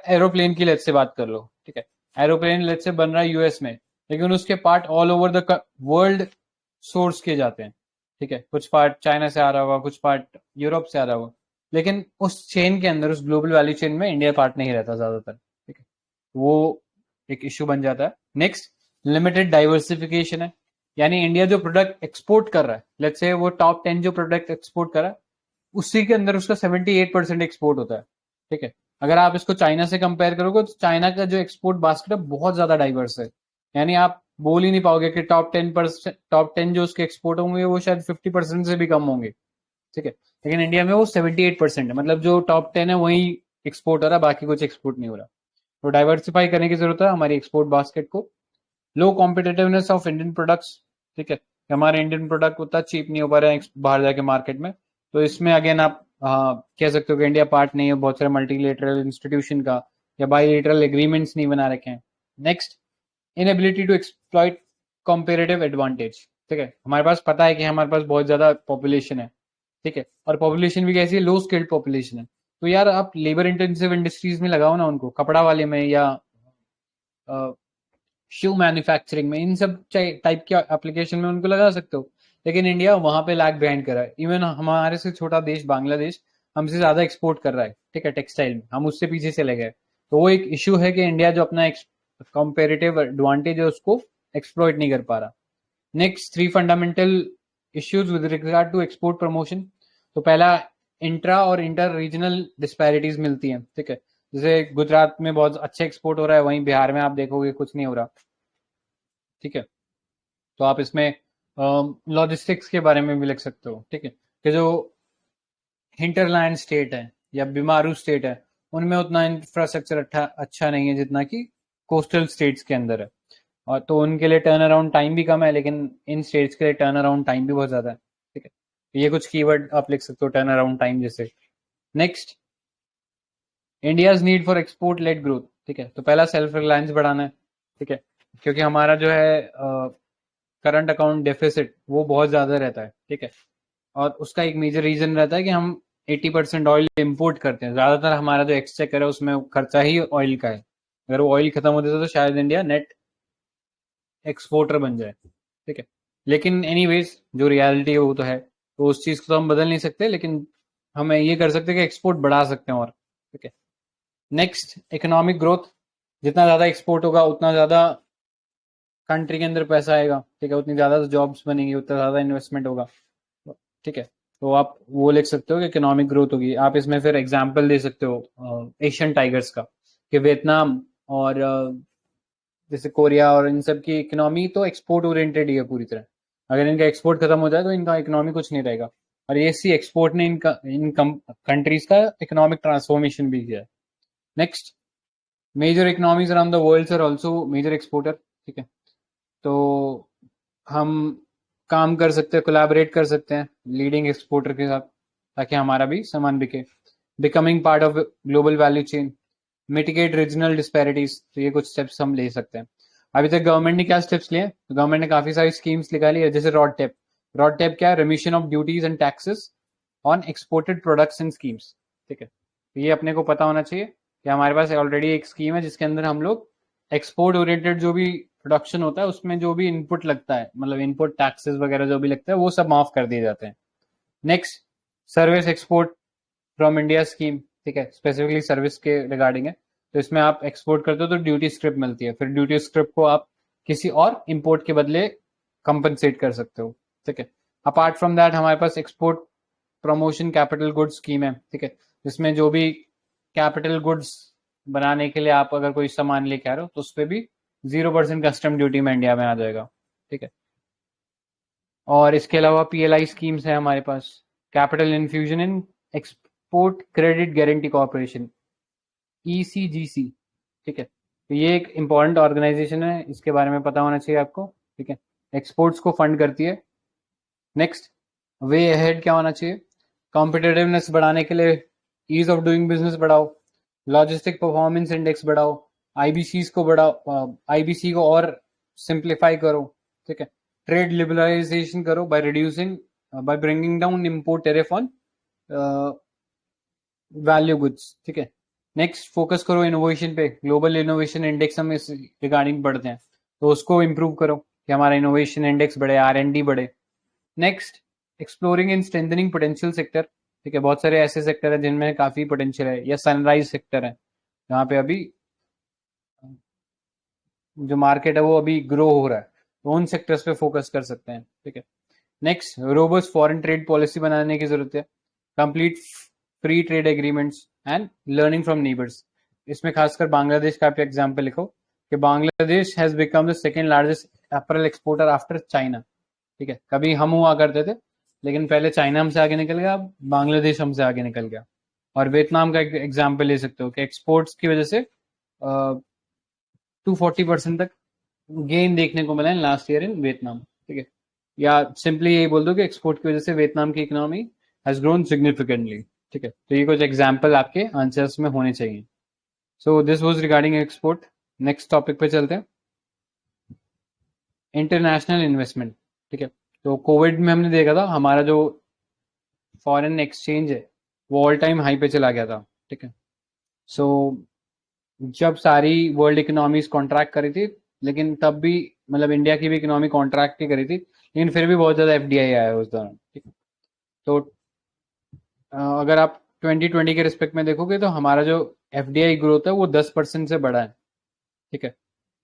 एरोप्लेन की, लेट्स से बात कर लो, ठीक है, एरोप्लेन लेट्स से बन रहा है US में, लेकिन उसके part all over the world source किए जाते हैं, ठीक है, कुछ पार्ट चाइना से आ रहा होगा, कुछ पार्ट यूरोप से आ रहा होगा, लेकिन उस चेन के अंदर, उस ग्लोबल वैल्यू चेन में इंडिया पार्ट नहीं रहता ज्यादातर, वो एक इश्यू बन जाता है। नेक्स्ट, लिमिटेड डाइवर्सिफिकेशन है, यानी इंडिया जो प्रोडक्ट एक्सपोर्ट कर रहा है, लेट्स से वो टॉप 10 जो प्रोडक्ट एक्सपोर्ट कर रहा है, उसी के अंदर उसका 78% एक्सपोर्ट होता है। ठीक है, अगर आप इसको चाइना से कंपेयर करोगे तो चाइना का जो एक्सपोर्ट बास्केट है बहुत ज्यादा डाइवर्स है। यानी आप बोल ही नहीं पाओगे कि टॉप 10 जो उसके एक्सपोर्ट होंगे वो शायद 50% से भी कम होंगे। ठीक है, लेकिन इंडिया में वो 78% है, मतलब जो टॉप 10 है वही एक्सपोर्ट हो रहा है, बाकी कुछ एक्सपोर्ट नहीं हो रहा। तो डाइवर्सिफाई करने की जरूरत है हमारी एक्सपोर्ट बास्केट को। लो कॉम्पिटेटिवनेस ऑफ इंडियन प्रोडक्ट्स। ठीक है, हमारे इंडियन प्रोडक्ट उतना चीप नहीं हो पा रहे हैं बाहर जाके मार्केट में। तो इसमें अगेन आप कह सकते हो कि इंडिया पार्ट नहीं है बहुत सारे मल्टीलेटरल इंस्टीट्यूशन का, या बाईलेटरल एग्रीमेंट्स नहीं बना रखे हैं। Next, inability to exploit comparative advantage. ठीक है, हमारे पास पता है कि हमारे पास बहुत ज्यादा पॉपुलेशन है। ठीक है, और पॉपुलेशन भी कैसी है, लो स्किल्ड पॉपुलेशन है। तो यार आप लेबर इंटेंसिव इंडस्ट्रीज में लगाओ ना उनको, कपड़ा वाले में या शू मैन्युफैक्चरिंग में, इन सब टाइप के एप्लीकेशन में उनको लगा सकते हो। लेकिन इंडिया वहां पे लैग बिहाइंड कर रहा है। इवन हमारे से छोटा देश बांग्लादेश हमसे ज्यादा एक्सपोर्ट कर रहा है। ठीक है, टेक्सटाइल में हम उससे पीछे चले गए। तो वो एक इश्यू है कि इंडिया जो अपना कंपेरेटिव एडवांटेज है उसको एक्सप्लॉइट नहीं कर पा रहा। Next, 3 fundamental issues with regard to export promotion. तो पहला, इंट्रा और इंटर रीजनल डिस्पैरिटीज मिलती हैं। ठीक है, जैसे गुजरात में बहुत अच्छे एक्सपोर्ट हो रहा है, वहीं बिहार में आप देखोगे कुछ नहीं हो रहा। ठीक है, तो आप इसमें लॉजिस्टिक्स के बारे में भी लिख सकते हो। ठीक है, कि जो हिंटरलैंड स्टेट है या बीमारू स्टेट है, उनमें उतना इंफ्रास्ट्रक्चर अच्छा नहीं है जितना कि कोस्टल स्टेट्स के अंदर है। और तो उनके लिए टर्न अराउंड टाइम भी कम है, लेकिन इन स्टेट्स के लिए टर्न अराउंड टाइम भी बहुत ज्यादा है। ठीक है, तो ये कुछ कीवर्ड आप लिख सकते हो टर्न अराउंड टाइम जैसे। Next, India's need for export led growth. ठीक है, तो पहला सेल्फ रिलायंस बढ़ाना है। ठीक है, क्योंकि हमारा जो है करंट अकाउंट डेफिसिट वो बहुत ज्यादा रहता है। ठीक है, और उसका एक मेजर रीजन रहता है कि हम 80% ऑयल इम्पोर्ट करते हैं। ज्यादातर हमारा जो एक्सचेकर है उसमें खर्चा ही ऑयल का है। अगर वो ऑयल खत्म हो जाता तो शायद इंडिया नेट एक्सपोर्टर बन जाए। ठीक है, लेकिन एनीवेज जो रियलिटी है वो तो है, तो उस चीज को तो हम बदल नहीं सकते, लेकिन हमें ये कर सकते हैं कि एक्सपोर्ट बढ़ा सकते हैं और। ठीक है, नेक्स्ट, इकोनॉमिक ग्रोथ। जितना ज्यादा एक्सपोर्ट होगा उतना ज्यादा कंट्री के अंदर पैसा आएगा। ठीक है, उतनी ज्यादा जॉब्स बनेंगी, उतना ज्यादा इन्वेस्टमेंट होगा। ठीक है, तो आप वो लिख सकते हो कि इकोनॉमिक ग्रोथ होगी। आप इसमें फिर एग्जाम्पल दे सकते हो एशियन टाइगर्स का, कि वियतनाम और जैसे कोरिया और इन सब की इकोनॉमी तो एक्सपोर्ट ओरिएंटेड ही है पूरी तरह। अगर इनका एक्सपोर्ट खत्म हो जाए तो इनका इकोनॉमी कुछ नहीं रहेगा। और ये सी एक्सपोर्ट ने इनका इन कंट्रीज का इकोनॉमिक ट्रांसफॉर्मेशन भी किया है। Next, major economies around the world are also major exporter. ठीक है, तो हम काम कर सकते हैं, कोलैबोरेट कर सकते हैं लीडिंग एक्सपोर्टर के साथ, ताकि हमारा भी सामान बिके। Becoming part of global value chain, mitigate regional disparities. तो ये कुछ स्टेप्स हम ले सकते हैं। अभी तक गवर्नमेंट ने क्या स्टेप्स लिए? तो गवर्नमेंट ने काफी सारी स्कीम्स निकाली है, जैसे रॉड टेप। रॉड टेप क्या है? Remission of duties and taxes on exported products and schemes. ठीक है, तो ये अपने को पता होना चाहिए कि हमारे पास ऑलरेडी एक स्कीम है जिसके अंदर हम लोग एक्सपोर्ट ओरिएंटेड जो भी प्रोडक्शन होता है उसमें जो भी इनपुट लगता है, मतलब इनपुट टैक्सेस वगैरह जो भी लगता है वो सब माफ कर दिए जाते हैं। Next, service export from India scheme. ठीक है, स्पेसिफिकली सर्विस के रिगार्डिंग है। तो इसमें आप एक्सपोर्ट करते हो तो ड्यूटी स्क्रिप्ट मिलती है, फिर ड्यूटी स्क्रिप्ट को आप किसी और इंपोर्ट के बदले कंपनसेट कर सकते हो। ठीक है, अपार्ट फ्रॉम दैट हमारे पास export promotion capital goods scheme है। ठीक है, जिसमें जो भी कैपिटल गुड्स बनाने के लिए आप अगर कोई सामान लेके आ रहे हो तो उस पर भी 0% कस्टम ड्यूटी में इंडिया में आ जाएगा। ठीक है, और इसके अलावा पीएलआई स्कीम्स है हमारे पास, capital infusion in export credit guarantee corporation, ECGC. ठीक है, तो ये एक इंपॉर्टेंट ऑर्गेनाइजेशन है, इसके बारे में पता होना चाहिए आपको। ठीक है, एक्सपोर्ट्स को फंड करती है। नेक्स्ट, वे अहेड क्या होना चाहिए? कॉम्पिटेटिवनेस बढ़ाने के लिए ईज ऑफ डूइंग बिजनेस बढ़ाओ, लॉजिस्टिक परफॉर्मेंस इंडेक्स बढ़ाओ, आईबीसी को बढ़ाओ, आईबीसी को और सिंप्लीफाई करो। ठीक है, ट्रेड लिबरलाइजेशन करो by reducing, by bringing down import tariff on value goods. ठीक है, नेक्स्ट, फोकस करो इनोवेशन पे। ग्लोबल इनोवेशन इंडेक्स हम इस रिगार्डिंग बढ़ते हैं, तो उसको इम्प्रूव करो कि हमारा इनोवेशन इंडेक्स बढ़े, R&D बढ़े। Next, exploring and strengthening potential sector. ठीक है, बहुत सारे ऐसे सेक्टर है जिनमें काफी पोटेंशियल है, या सनराइज सेक्टर है जहाँ पे अभी जो मार्केट है वो अभी ग्रो हो रहा है। तो उन सेक्टर्स पे फोकस कर सकते हैं, ठीक है। Next, robust foreign trade policy बनाने की जरूरत है, complete free trade agreements and learning from neighbours. इसमें खासकर बांग्लादेश का आप एग्जाम्पल लिखो कि Bangladesh has become the second largest apparel exporter after China, ठीक है। कभी हम हुआ करते थे, लेकिन पहले चाइना हमसे आगे निकल गया, अब बांग्लादेश हमसे आगे निकल गया। और वियतनाम का एग्जाम्पल ले सकते हो कि एक्सपोर्ट्स की वजह से 240% तक गेन देखने को मिला है लास्ट ईयर इन वियतनाम, ठीक है। या सिंपली यही बोल दो कि एक्सपोर्ट की वजह से वियतनाम की इकोनॉमी हैज ग्रोन सिग्निफिकेंटली, ठीक है। तो ये कुछ एग्जाम्पल आपके आंसर्स में होने चाहिए। सो this was regarding export. Next topic पे चलते हैं, इंटरनेशनल इन्वेस्टमेंट, ठीक है। तो कोविड में हमने देखा था हमारा जो फॉरेन एक्सचेंज है वो ऑल टाइम हाई पे चला गया था, ठीक है। सो जब सारी वर्ल्ड इकोनॉमीज कॉन्ट्रैक्ट करी थी, लेकिन तब भी मतलब इंडिया की भी इकोनॉमी कॉन्ट्रैक्ट ही करी थी, लेकिन फिर भी बहुत ज्यादा एफडीआई आया उस दौरान, ठीक है। तो अगर आप 2020 के रिस्पेक्ट में देखोगे तो हमारा जो एफडीआई ग्रोथ है वो 10% से बढ़ा है, ठीक है।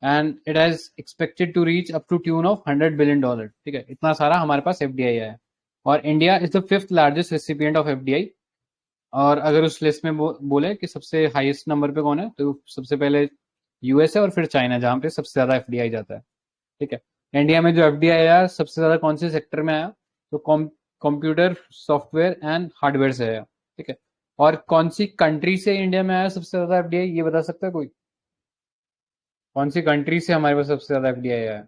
And it has expected to reach up to tune of $100 billion, ठीक है। इतना सारा हमारे पास एफडीआई आया है। और India is the fifth largest recipient of FDI. और अगर उस लिस्ट में बोले कि सबसे हाईएस्ट नंबर पे कौन है, तो सबसे पहले यूएस है और फिर चाइना, जहां पे सबसे ज्यादा एफडीआई जाता है, ठीक है। इंडिया में जो एफडीआई आया सबसे ज्यादा कौन से सेक्टर में आया, तो कंप्यूटर सॉफ्टवेयर एंड हार्डवेयर से आया, ठीक है। और कौन सी कंट्री से इंडिया में आया सबसे ज्यादा एफडीआई, ये बता सकता है कोई? कौन सी कंट्री से हमारे पास सबसे ज्यादा एफडीआई आया?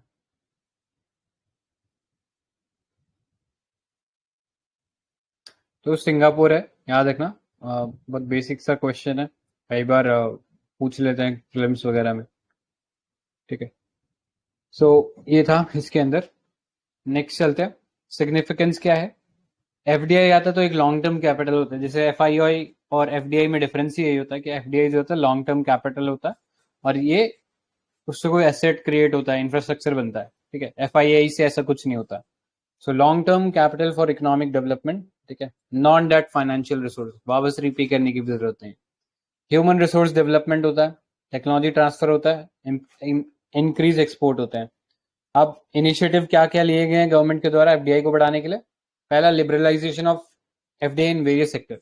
तो सिंगापुर है, याद रखना। बहुत बेसिक सा क्वेश्चन है, कई बार पूछ लेते हैं फिल्म्स वगैरह में, ठीक है। सो ये था इसके अंदर। नेक्स्ट चलते हैं, सिग्निफिकेंस क्या है। एफडीआई आता तो एक लॉन्ग टर्म कैपिटल होता है, जैसे एफआईआई और एफडीआई में डिफरेंस ही यही होता है कि एफडीआई जो होता है लॉन्ग टर्म कैपिटल होता है, और ये उससे कोई एसेट क्रिएट होता है, इंफ्रास्ट्रक्चर बनता है, ठीक है। एफआईआई से ऐसा कुछ नहीं होता। So long term capital for economic development, ठीक है। नॉन डेट फाइनेंशियल रिसोर्स, वापस रिपे करने की भी जरूरत नहीं। ह्यूमन रिसोर्स डेवलपमेंट होता है, टेक्नोलॉजी ट्रांसफर होता है, इंक्रीज एक्सपोर्ट होता है। अब इनिशिएटिव क्या क्या लिए गए हैं गवर्नमेंट के द्वारा एफडीआई को बढ़ाने के लिए? पहला, liberalisation of FDI in various sector,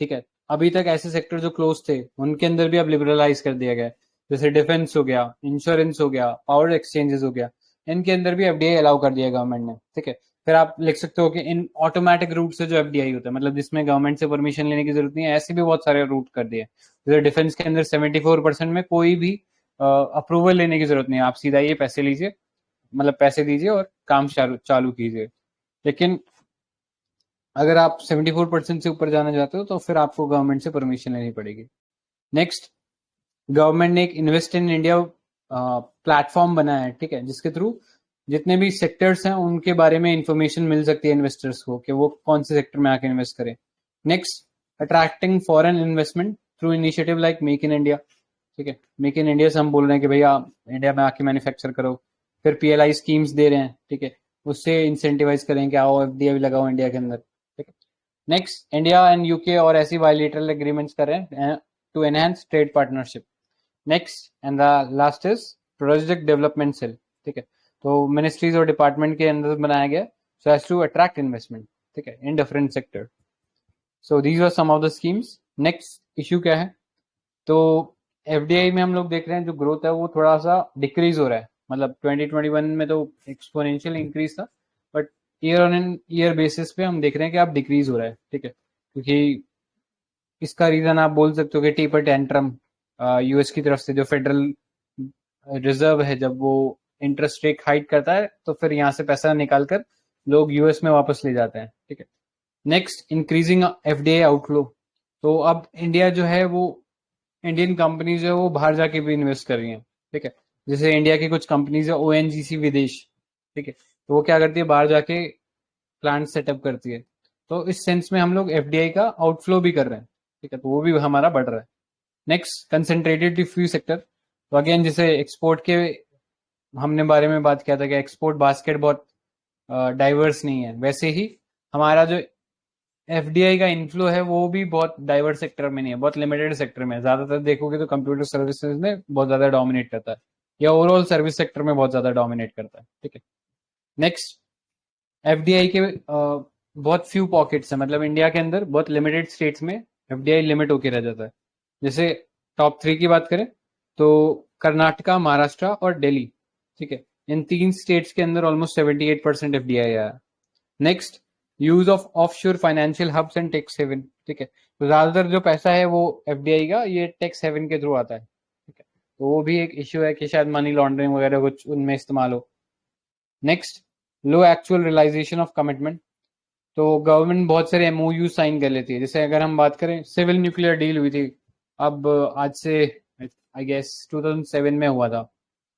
ठीक है। अभी तक ऐसे सेक्टर जो क्लोज थे उनके अंदर भी अब लिबरलाइज कर दिया गया है, जैसे डिफेंस हो गया, इंश्योरेंस हो गया, पावर एक्सचेंजेस हो गया, इनके अंदर भी एफडीआई अलाउ कर दिया गवर्नमेंट ने, ठीक है। फिर आप लिख सकते हो कि इन ऑटोमेटिक रूट से जो एफडीआई होता है, मतलब जिसमें गवर्नमेंट से परमिशन लेने की जरूरत नहीं है, ऐसे भी बहुत सारे रूट कर दिए। जैसे डिफेंस के अंदर 74% में कोई भी अप्रूवल लेने की जरूरत नहीं है, आप सीधा ये पैसे लीजिए, मतलब पैसे दीजिए और काम चालू कीजिए। लेकिन अगर आप 74% से ऊपर जाना चाहते हो तो फिर आपको गवर्नमेंट से परमिशन लेनी पड़ेगी। नेक्स्ट, गवर्नमेंट ने एक इन्वेस्ट इन इंडिया प्लेटफॉर्म बनाया है, ठीक है, जिसके थ्रू जितने भी सेक्टर्स हैं उनके बारे में इंफॉर्मेशन मिल सकती है इन्वेस्टर्स को कि वो कौन से सेक्टर में आके इन्वेस्ट करें। Next, attracting foreign investment through initiative like make in India, ठीक है। मेक इन इंडिया से हम बोल रहे हैं कि भैया इंडिया में आके मैन्युफैक्चर करो। फिर पीएलआई स्कीम्स दे रहे हैं, ठीक है, उससे इंसेंटिवाइज करें कि आओ एफडीआई लगाओ इंडिया के अंदर, ठीक है। नेक्स्ट, इंडिया एंड यूके और ऐसी बायलैटरल एग्रीमेंट्स कर रहे हैं to enhance trade partnership. Next and the last is project development cell, ठीक है। तो मिनिस्ट्रीज और डिपार्टमेंट के अंदर बनाया गया so as to attract investment, ठीक है, in different sector. So these are some of the schemes. Next issue क्या है, तो एफडीआई में हम लोग देख रहे हैं जो ग्रोथ है वो थोड़ा सा डिक्रीज हो रहा है, मतलब 2021 में तो एक्सपोनेंशियल इंक्रीज था, but year on year basis पे हम देख रहे हैं कि अब डिक्रीज हो रहा है, ठीक है। क्योंकि इसका रीजन आप बोल सकते हो कि टीपर टेंट्रम यूएस की तरफ से, जो फेडरल रिजर्व है, जब वो इंटरेस्ट रेट हाइक करता है तो फिर यहाँ से पैसा निकाल कर लोग यूएस में वापस ले जाते हैं, ठीक है। Next, increasing FDI outflow. तो अब इंडिया जो है वो, इंडियन कंपनीज है वो बाहर जाके भी इन्वेस्ट कर रही हैं, ठीक है। जैसे इंडिया की कुछ कंपनीज है ओएनजीसी विदेश, ठीक है, तो वो क्या करती है, बाहर जाके प्लांट सेटअप करती है। तो इस सेंस में हम लोग एफडीआई का आउटफ्लो भी कर रहे हैं, ठीक है, तो वो भी हमारा बढ़ रहा है। Next, concentrated to few sector. तो अगेन जैसे एक्सपोर्ट के हमने बारे में बात किया था कि एक्सपोर्ट बास्केट बहुत डाइवर्स नहीं है, वैसे ही हमारा जो एफडीआई का इनफ्लो है वो भी बहुत डाइवर्स सेक्टर में नहीं है, बहुत लिमिटेड सेक्टर में है। ज्यादातर देखोगे तो कंप्यूटर सर्विसेज में बहुत ज्यादा डोमिनेट करता है, या ओवरऑल सर्विस सेक्टर में बहुत ज्यादा डोमिनेट करता है, ठीक है। नेक्स्ट, एफडीआई के बहुत फ्यू पॉकेट्स हैं, मतलब इंडिया के अंदर बहुत लिमिटेड स्टेट्स में एफडीआई लिमिट होके रह जाता है। जैसे टॉप 3 की बात करें तो कर्नाटका, महाराष्ट्र और दिल्ली, ठीक है, इन 3 स्टेट्स के अंदर ऑलमोस्ट 78% एफडीआई आया। Next, use of offshore financial hubs and tax haven, ठीक है, तो ज्यादातर जो पैसा है वो एफडीआई का ये टैक्स हेवन के थ्रू आता है, ठीक है, तो वो भी एक इश्यू है कि शायद मनी लॉन्ड्रिंग वगैरह कुछ उनमें इस्तेमाल हो। Next, low actual realisation of commitment, तो गवर्नमेंट बहुत सारे एमओयू साइन कर लेती है। जैसे अगर हम बात करें, सिविल न्यूक्लियर डील हुई थी, अब आज से आई गेस 2007 में हुआ था,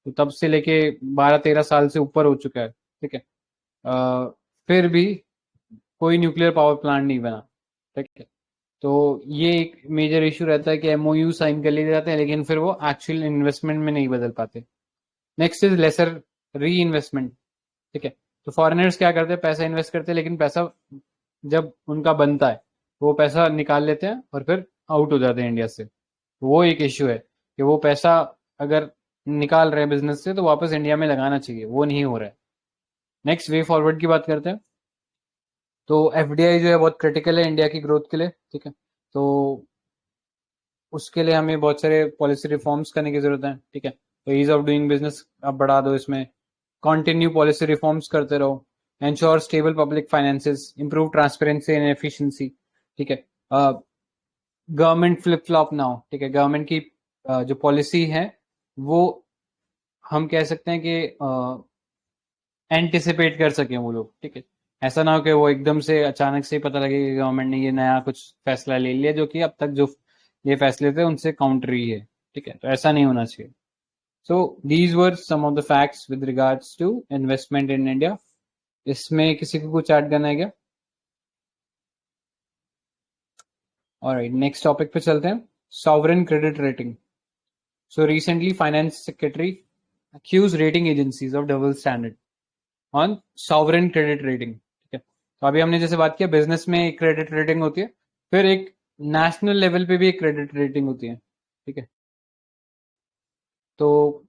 तो तब से लेके 12-13 साल से ऊपर हो चुका है, ठीक है, फिर भी कोई न्यूक्लियर पावर प्लांट नहीं बना, ठीक है, तो ये एक मेजर इशू रहता है कि एमओयू साइन कर लिए जाते हैं लेकिन फिर वो एक्चुअल इन्वेस्टमेंट में नहीं बदल पाते। नेक्स्ट इज लेसर री इन्वेस्टमेंट, ठीक है, तो फॉरेनर्स क्या करते हैं, पैसा इन्वेस्ट करते हैं लेकिन पैसा जब उनका बनता है तो वो पैसा निकाल लेते हैं और फिर आउट हो जाते हैं इंडिया से। वो एक इश्यू है कि वो पैसा अगर निकाल रहे हैं बिजनेस से तो वापस इंडिया में लगाना चाहिए, वो नहीं हो रहा है। नेक्स्ट, वे फॉरवर्ड की बात करते हैं, तो एफडीआई जो है बहुत क्रिटिकल है इंडिया की ग्रोथ के लिए, ठीक है, तो उसके लिए हमें बहुत सारे पॉलिसी रिफॉर्म्स करने की जरूरत है, ठीक है, तो ईज ऑफ डूइंग बिजनेस आप बढ़ा दो, इसमें कंटिन्यू पॉलिसी रिफॉर्म्स करते रहो, ensure stable public finances, improve transparency and efficiency, ठीक है, गवर्नमेंट फ्लिप फ्लॉप ना हो, ठीक है, गवर्नमेंट की जो पॉलिसी है वो हम कह सकते हैं कि एंटिसिपेट कर सकें वो लोग, ठीक है, ऐसा ना हो कि वो एकदम से अचानक से ही पता लगे कि गवर्नमेंट ने ये नया कुछ फैसला ले लिया जो कि अब तक जो ये फैसले थे उनसे काउंटरी है, ठीक है, तो ऐसा नहीं होना चाहिए। So these were some of the facts with regards to investment in India. इसमें किसी को कुछ ऐड करना है क्या? ऑलराइट, नेक्स्ट टॉपिक पे चलते हैं, sovereign credit rating. So recently finance secretary accused rating agencies of double standard on sovereign credit rating, ठीक है, तो अभी हमने जैसे बात किया बिजनेस में एक क्रेडिट रेटिंग होती है, फिर एक नेशनल लेवल पे भी एक क्रेडिट रेटिंग होती है, ठीक है, तो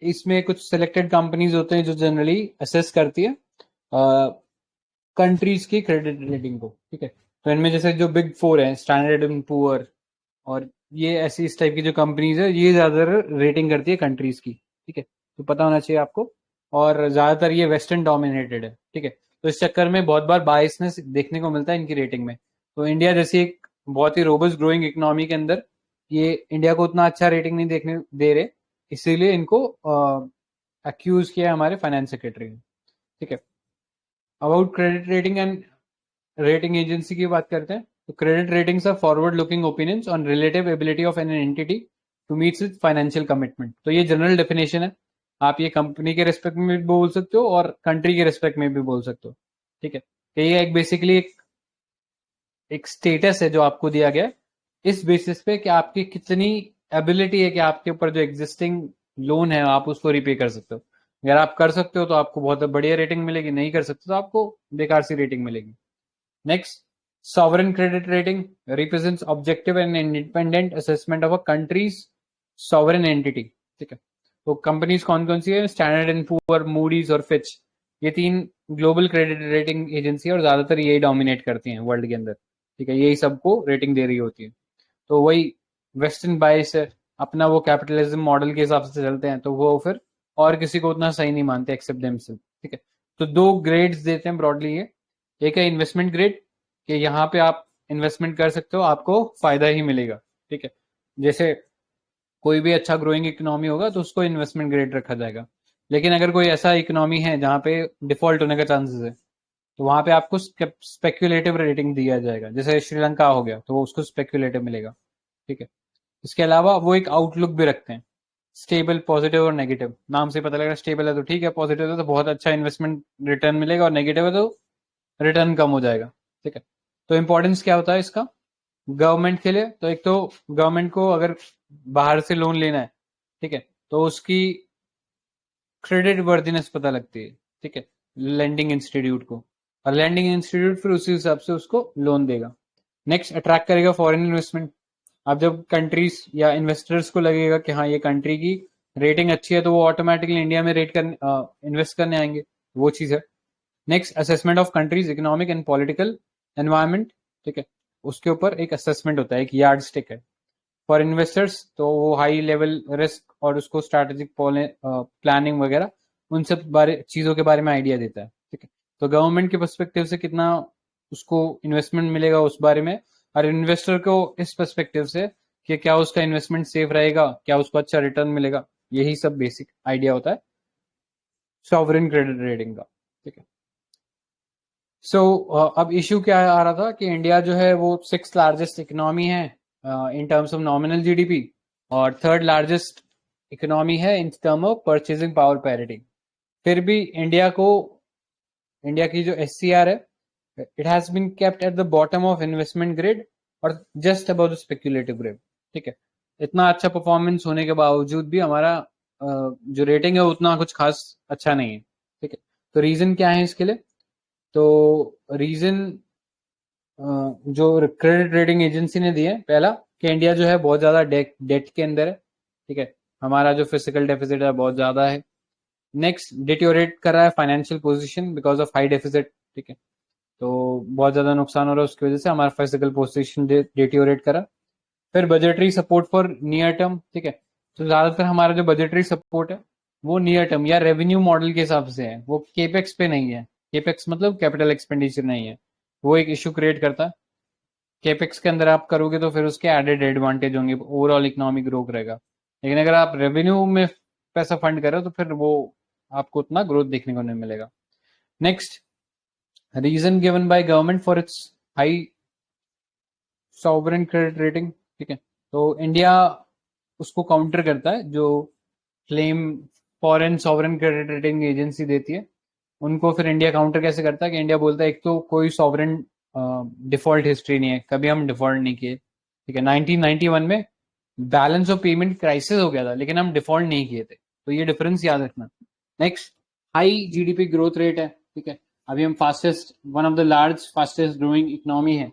इसमें कुछ सिलेक्टेड कंपनीज होते हैं जो जनरली असेस करती है कंट्रीज की क्रेडिट रेटिंग को, ठीक है, तो इनमें जैसे जो बिग 4 है, स्टैंडर्ड एंड पुअर, और ये ऐसी इस टाइप की जो कंपनीज है ये ज्यादातर रेटिंग करती है कंट्रीज की, ठीक है, तो पता होना चाहिए आपको, और ज्यादातर ये वेस्टर्न डोमिनेटेड है, ठीक है, तो इस चक्कर में बहुत बार बायसनेस देखने को मिलता है इनकी रेटिंग में। तो इंडिया जैसी एक बहुत ही रोबस्ट ग्रोइंग इकोनॉमी के अंदर ये इंडिया को उतना अच्छा रेटिंग नहीं देखने दे रहे, इसीलिए इनको अक्यूज किया हमारे फाइनेंस सेक्रेटरी ने, ठीक है। About credit rating and rating agency की बात करते हैं, तो credit ratings are forward looking opinions on relative ability of an entity to meet its financial commitment, तो ये जनरल डेफिनेशन है, आप ये कंपनी के रेस्पेक्ट में भी बोल सकते हो और कंट्री के रेस्पेक्ट में भी बोल सकते हो, ठीक है, तो ये एक बेसिकली एक स्टेटस है जो आपको दिया गया है इस बेसिस पे कि आपकी कितनी एबिलिटी है कि आपके ऊपर जो एग्जिस्टिंग लोन है आप उसको रिपे कर सकते हो। अगर आप कर सकते हो तो आपको बहुत बढ़िया रेटिंग मिलेगी, नहीं कर सकते तो आपको बेकार सी रेटिंग मिलेगी। Next, sovereign credit rating represents objective and independent assessment of a country's sovereign entity, ठीक है, तो कंपनीज कौन कौन सी है, स्टैंडर्ड एंड पुअर, मूडीज और फिच, ये 3 ग्लोबल क्रेडिट रेटिंग एजेंसी है और ज्यादातर यही डोमिनेट करती हैं वर्ल्ड के अंदर, ठीक है, यही सबको रेटिंग दे रही होती है, तो वही वेस्टर्न बायस है, अपना वो कैपिटलिज्म मॉडल के हिसाब से चलते हैं, तो वो फिर और किसी को उतना सही नहीं मानते एक्सेप्ट देमसेल्फ, ठीक है, तो 2 ग्रेड्स देते हैं ब्रॉडली ये, एक है इन्वेस्टमेंट ग्रेड कि यहाँ पे आप इन्वेस्टमेंट कर सकते हो आपको फायदा ही मिलेगा, ठीक है, जैसे कोई भी अच्छा ग्रोइंग इकोनॉमी होगा तो उसको इन्वेस्टमेंट ग्रेड रखा जाएगा, लेकिन अगर कोई ऐसा इकोनॉमी है जहाँ पे डिफॉल्ट होने का चांसेस है तो वहां पे आपको स्पेक्यूलेटिव रेटिंग दिया जाएगा, जैसे श्रीलंका हो गया तो वो उसको स्पेक्यूलेटिव मिलेगा, ठीक है। इसके अलावा वो एक आउटलुक भी रखते हैं, स्टेबल, पॉजिटिव और नेगेटिव, नाम से पता लग रहा है स्टेबल है तो ठीक है, पॉजिटिव है तो बहुत अच्छा इन्वेस्टमेंट रिटर्न मिलेगा और नेगेटिव है तो रिटर्न कम हो जाएगा, ठीक है। तो इंपॉर्टेंस क्या होता है इसका गवर्नमेंट के लिए, तो एक तो गवर्नमेंट को अगर बाहर से लोन लेना है, ठीक है, तो उसकी क्रेडिट वर्दीनेस पता लगती है, ठीक है, लैंडिंग इंस्टीट्यूट को, और लैंडिंग इंस्टीट्यूट फिर उसी हिसाब से उसको लोन देगा। नेक्स्ट, अट्रैक्ट करेगा फॉरेन इन्वेस्टमेंट, अब जब कंट्रीज या इन्वेस्टर्स को लगेगा कि हाँ ये कंट्री की रेटिंग अच्छी है तो वो ऑटोमेटिकली इंडिया में रेट कर इन्वेस्ट करने आएंगे, वो चीज है। Next, assessment of countries economic and political environment, ठीक है, उसके ऊपर एक असेसमेंट होता है, एक यार्ड स्टिक है। फॉर इन्वेस्टर्स तो वो हाई लेवल रिस्क और उसको स्ट्रैटेजिक प्लानिंग वगैरह उन सब बारे चीजों के बारे में आइडिया देता है, ठीक है। तो गवर्नमेंट के पर्सपेक्टिव से कितना उसको इन्वेस्टमेंट मिलेगा उस बारे में, और इन्वेस्टर को इस पर्सपेक्टिव से कि क्या उसका इन्वेस्टमेंट सेफ रहेगा, क्या उसको अच्छा रिटर्न मिलेगा, यही सब बेसिक आइडिया होता है सॉवरेन क्रेडिट रेटिंग का, ठीक है। सो अब इशू क्या आ रहा था कि इंडिया जो है वो 6th लार्जेस्ट इकोनॉमी है in terms of nominal GDP, और 3rd लार्जेस्ट इकोनॉमी है in term of purchasing power parity. फिर भी इंडिया की जो एससीआर है, it has been kept at the bottom of investment grade और just about the speculative grade, ठीक है। इतना अच्छा परफॉर्मेंस होने के बावजूद भी हमारा जो रेटिंग है उतना कुछ खास अच्छा नहीं है, ठीक है। तो रीजन क्या है इसके लिए? तो रीजन जो क्रेडिट रेटिंग एजेंसी ने दिए, पहला कि इंडिया जो है बहुत ज्यादा डेट के अंदर है, ठीक है, हमारा जो फिजिकल डेफिसिट है बहुत ज्यादा है। नेक्स्ट, डिटोरेट कर रहा है financial position because of high deficit, ठीक है, तो बहुत ज्यादा नुकसान हो रहा है, उसकी वजह से हमारा फिजिकल पोजीशन डिटोरेट करा। फिर budgetary support for near term, ठीक है, तो ज्यादातर हमारा जो बजटरी सपोर्ट है वो नियर टर्म या रेवेन्यू मॉडल के हिसाब से है, वो केपेक्स पे नहीं है। केपेक्स मतलब कैपिटल एक्सपेंडिचर नहीं है, वो एक इशू क्रिएट करता है। केपेक्स के अंदर आप करोगे तो फिर उसके एडेड एडवांटेज होंगे, ओवरऑल इकोनॉमिक ग्रोथ रहेगा। लेकिन अगर आप रेवेन्यू में पैसा फंड करो तो फिर वो आपको उतना ग्रोथ देखने को नहीं मिलेगा। Next, reason given by government for its high sovereign credit rating, ठीक है, तो इंडिया उसको काउंटर करता है, जो claim foreign sovereign credit rating agency देती है उनको। फिर इंडिया काउंटर कैसे करता है कि इंडिया बोलता है एक तो कोई सॉवरेन डिफॉल्ट हिस्ट्री नहीं है, कभी हम डिफॉल्ट नहीं किए, ठीक है। 1991 में बैलेंस ऑफ पेमेंट क्राइसिस हो गया था लेकिन हम डिफॉल्ट नहीं किए थे, तो ये डिफरेंस याद रखना। Next, high GDP growth rate है, ठीक है, अभी हम one of the large fastest growing economy है।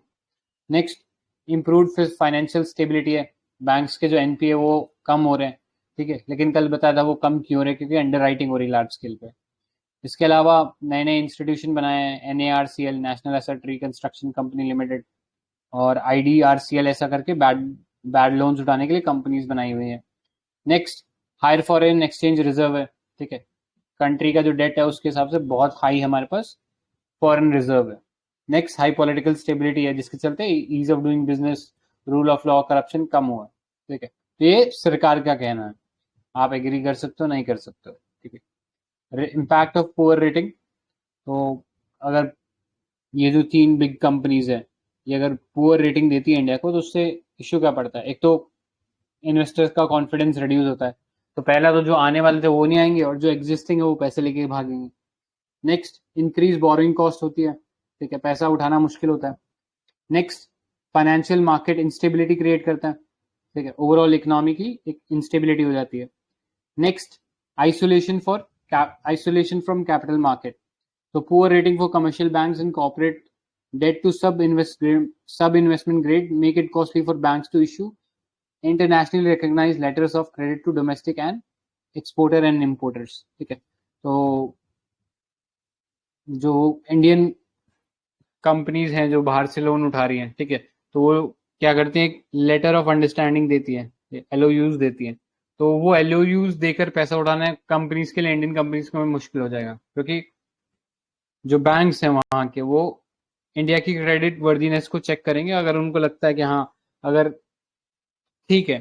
नेक्स्ट, इम्प्रूव्ड फाइनेंशियल स्टेबिलिटी है, बैंक्स के जो एनपीए वो कम हो रहे हैं, ठीक है, लेकिन कल बताया था वो कम क्यों हो रहे हैं, क्योंकि अंडर राइटिंग हो रही है लार्ज स्केल पे। इसके अलावा नए नए इंस्टीट्यूशन बनाए हैं, NARCL, national asset reconstruction company limited, और आईडीआरसीएल, ऐसा करके बैड बैड लोन्स उठाने के लिए कंपनीज बनाई हुई है। Next, higher foreign exchange reserve है, ठीक है, कंट्री का जो डेट है उसके हिसाब से बहुत हाई हमारे पास फॉरेन रिजर्व है। नेक्स्ट, हाई पॉलिटिकल स्टेबिलिटी है, जिसके चलते ease of doing business, rule of law, corruption कम हुआ है, ठीक है। तो ये सरकार का कहना है, आप एग्री कर सकते हो नहीं कर सकते हो, ठीक है। इम्पैक्ट ऑफ पुअर रेटिंग, तो अगर ये जो 3 बिग कंपनीज है ये अगर पुअर रेटिंग देती है इंडिया को, तो उससे इश्यू क्या पड़ता है? एक तो इन्वेस्टर्स का कॉन्फिडेंस रिड्यूस होता है, तो पहला तो जो आने वाले थे वो नहीं आएंगे, और जो एग्जिस्टिंग है वो पैसे लेके भागेंगे। नेक्स्ट, इंक्रीज बोरिंग कॉस्ट होती है, ठीक है, पैसा उठाना मुश्किल होता है। Next, financial market instability create करता है, ठीक है, ओवरऑल इकोनॉमी की एक इंस्टेबिलिटी हो जाती है। Next, isolation isolation from capital market, तो poor rating for commercial banks and corporate debt to sub investment grade make it costly for banks to issue internationally recognized letters of credit to domestic and exporter and importers, ठीक है। तो जो Indian companies हैं जो बाहर से loan उठा रही हैं, ठीक है, तो वो क्या करती हैं, एक लेटर ऑफ अंडरस्टैंडिंग देती है, एलओयूज देती हैं। तो वो एलओयूज देकर पैसा उठाना कंपनीज के लिए, इंडियन कंपनीज को मुश्किल हो जाएगा, क्योंकि जो बैंक्स हैं वहां के वो इंडिया की क्रेडिट वर्दीनेस को चेक करेंगे। अगर उनको लगता है कि हाँ, अगर ठीक है,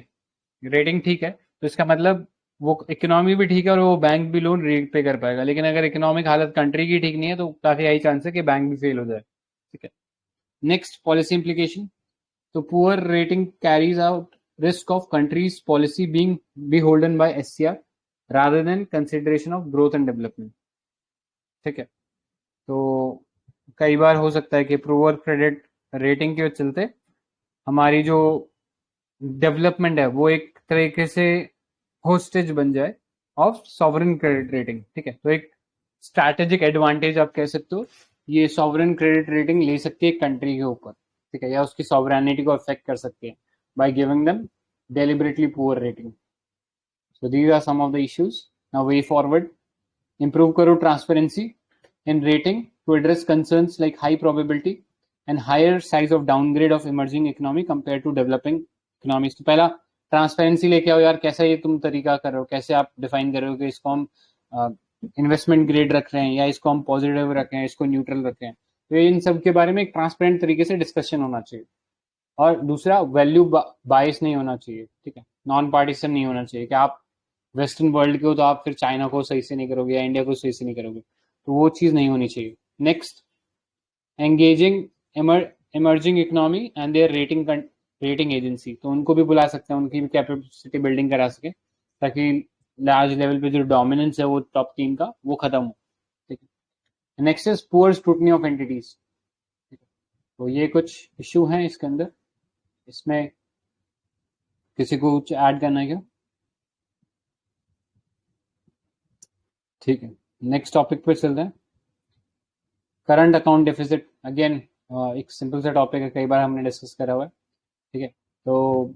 रेटिंग ठीक है, तो इसका मतलब वो इकोनॉमी भी ठीक है और वो बैंक भी लोन रीपे कर पाएगा। लेकिन अगर इकोनॉमिक हालत कंट्री की ठीक नहीं है तो काफी हाई चांस है कि बैंक भी फेल हो जाए, ठीक है। नेक्स्ट, पॉलिसी इंप्लीकेशन, तो poor rating carries out risk of countries policy being beholden by SCR rather than consideration of growth and development, ठीक है। तो कई बार हो सकता है कि पुअर क्रेडिट रेटिंग के चलते हमारी जो डेवलपमेंट है वो एक तरीके से होस्टेज बन जाए ऑफ सॉवरेन क्रेडिट रेटिंग, ठीक है। तो एक स्ट्रैटेजिक एडवांटेज आप कह सकते हो ये सॉवरेन क्रेडिट रेटिंग ले सकती है कंट्री के ऊपर, ठीक है, या उसकी सॉवरेनिटी को अफेक्ट कर सकती है by giving them deliberately poor rating. So these are some of the issues. Now way forward, improve करो transparency, in rating to address concerns like high probability and higher size of downgrade of emerging economy compared to developing economies. तो पहला transparency लेके आओ यार, कैसा ये तुम तरीका कर रहे हो, कैसे आप डिफाइन कर रहे हो कि इसको हम इन्वेस्टमेंट ग्रेड रख रहे हैं या इसको हम पॉजिटिव रख रहे हैं, इसको न्यूट्रल रख रहे हैं. तो इन सब के बारे में एक ट्रांसपेरेंट तरीके से डिस्कशन होना चाहिए. और दूसरा, वैल्यू बायस नहीं होना चाहिए. ठीक है, नॉन पार्टीसन नहीं होना चाहिए कि आप वेस्टर्न वर्ल्ड के हो तो आप फिर चाइना को सही से नहीं करोगे या इंडिया को सही से नहीं करोगे, तो वो चीज़ नहीं होनी चाहिए. Next, engaging emerging economy and their rating agency. तो उनको भी बुला सकते हैं, उनकी भी कैपेसिटी बिल्डिंग करा सके ताकि लार्ज लेवल पे जो डोमिनेंस है वो टॉप टीम का वो खत्म हो. ठीक है. Next is poor scrutiny of entities. तो ये कुछ इशू हैं इसके अंदर. इसमें किसी को कुछ ऐड करना है क्या? ठीक है, नेक्स्ट टॉपिक पे चलते हैं. Current account deficit. अगेन एक सिंपल सा टॉपिक है, कई बार हमने डिस्कस करा हुआ है. ठीक है, तो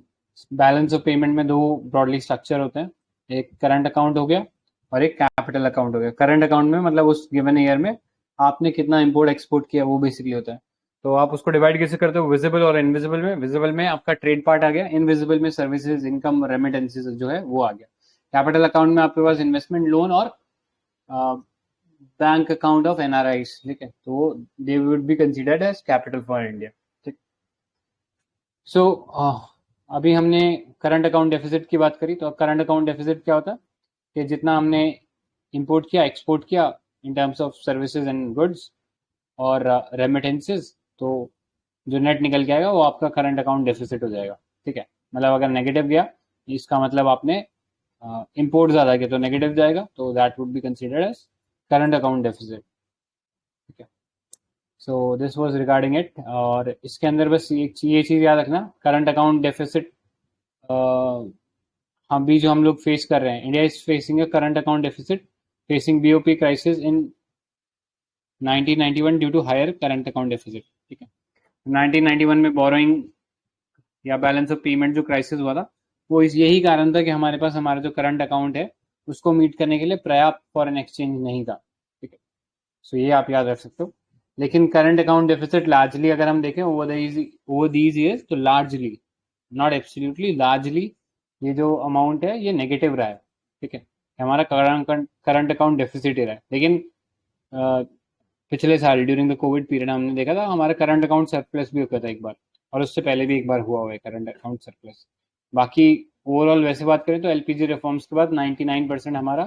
बैलेंस ऑफ पेमेंट में दो ब्रॉडली स्ट्रक्चर होते हैं. एक करंट अकाउंट हो गया और एक कैपिटल अकाउंट हो गया. करंट अकाउंट में मतलब उस गिवन ईयर में आपने कितना इंपोर्ट एक्सपोर्ट किया वो बेसिकली होता है. तो आप उसको डिवाइड कैसे करते हो, विजिबल और इनविजिबल में. विजिबल में आपका ट्रेड पार्ट आ गया, इनविजिबल में सर्विसेज, इनकम, रेमिटेंसेज जो है वो आ गया. कैपिटल अकाउंट में आपके पास इन्वेस्टमेंट, लोन और बैंक अकाउंट ऑफ एनआरआईज. ठीक है, तो they would be considered as capital for India. ठीक. सो अभी हमने करंट अकाउंट डेफिसिट की बात करी. तो करंट अकाउंट डेफिसिट क्या होता है कि जितना हमने इंपोर्ट किया, एक्सपोर्ट किया इन terms of services and goods और रेमिटेंसेज, तो जो नेट निकल के आएगा वो आपका करंट अकाउंट डेफिसिट हो जाएगा. ठीक है, मतलब अगर नेगेटिव गया इसका मतलब आपने इंपोर्ट ज़्यादा किया तो नेगेटिव जाएगा, तो that would be considered as current account deficit. ठीक है, so this was regarding it. और इसके अंदर बस ये चीज़ याद रखना, करंट अकाउंट डेफिसिट अभी जो हम लोग फेस कर रहे हैं, India is facing a current account deficit facing BOP crisis in 1991 due to higher current account deficit. ठीक है, 1991 में बोरोइंग या बैलेंस ऑफ पेमेंट जो क्राइसिस हुआ था वो यही कारण था कि हमारे पास हमारा जो करंट अकाउंट है उसको मीट करने के लिए पर्याप्त फॉरेन एक्सचेंज नहीं था. ठीक है, सो ये आप याद रख सकते हो. लेकिन करंट अकाउंट डेफिसिट लार्जली अगर हम देखें ओवर दीज ईयर्स, तो लार्जली, नॉट एब्सोल्युटली, लार्जली ये जो अमाउंट है ये नेगेटिव रहा है. ठीक है, हमारा करंट अकाउंट डेफिसिट ही रहा है. लेकिन पिछले साल ड्यूरिंग द कोविड पीरियड हमने देखा था हमारा करंट अकाउंट सरप्लस भी होता था एक बार, और उससे पहले भी एक बार हुआ है करंट अकाउंट सरप्लस. बाकी ओवरऑल वैसे बात करें तो एलपीजी रिफॉर्म्स के बाद 99% हमारा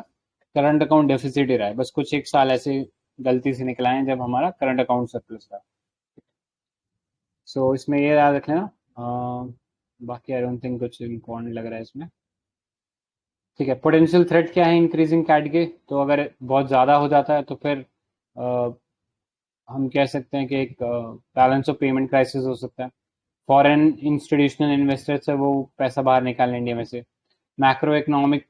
करंट अकाउंट डेफिसिट ही रहा है. बस कुछ एक साल ऐसे गलती से निकला है जब हमारा करंट अकाउंट सरप्लस था. सो इसमें ये याद रख लेना. बाकी आई डोंट थिंक कुछ इम्पोर्टेंट लग रहा है इसमें. ठीक है, पोटेंशियल थ्रेट क्या है इंक्रीजिंग कैट के. तो अगर बहुत ज़्यादा हो जाता है तो फिर हम कह सकते हैं कि एक बैलेंस ऑफ पेमेंट क्राइसिस हो सकता है. फॉरेन इंस्टीट्यूशनल इन्वेस्टर्स है वो पैसा बाहर निकालें इंडिया में से. मैक्रो इकोनॉमिक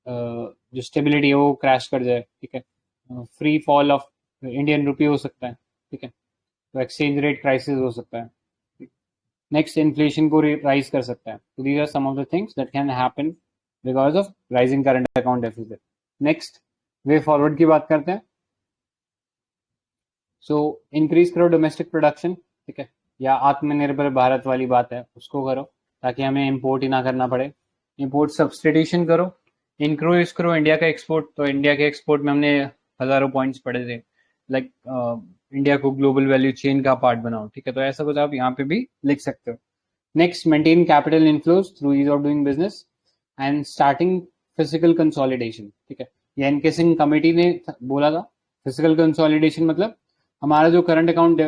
जो स्टेबिलिटी है वो क्रैश कर जाए. ठीक है, free fall of Indian rupee हो सकता है. ठीक है, तो एक्सचेंज रेट क्राइसिस हो सकता है. नेक्स्ट, इन्फ्लेशन को राइज कर सकता है. तो these are some of the things that can happen because of rising current account deficit. Next, way forward की बात करते हैं. सो इंक्रीज करो डोमेस्टिक प्रोडक्शन. ठीक है, या आत्मनिर्भर भारत वाली बात है उसको करो ताकि हमें इंपोर्ट ही ना करना पड़े. इंपोर्ट सब्सटीट्यूशन करो. इंक्रीज करो इंडिया का एक्सपोर्ट. तो इंडिया के एक्सपोर्ट में हमने हजारों पॉइंट्स पढ़े थे, लाइक इंडिया को ग्लोबल वैल्यू चेन का पार्ट बनाओ. ठीक है, तो ऐसा कुछ आप यहाँ पे भी लिख सकते हो. Next, maintain capital inflows through ease of doing business and starting fiscal consolidation. ठीक है, ये एनके सिंह कमेटी ने बोला था. फिजिकल कंसोलिडेशन मतलब हमारा जो करंट अकाउंट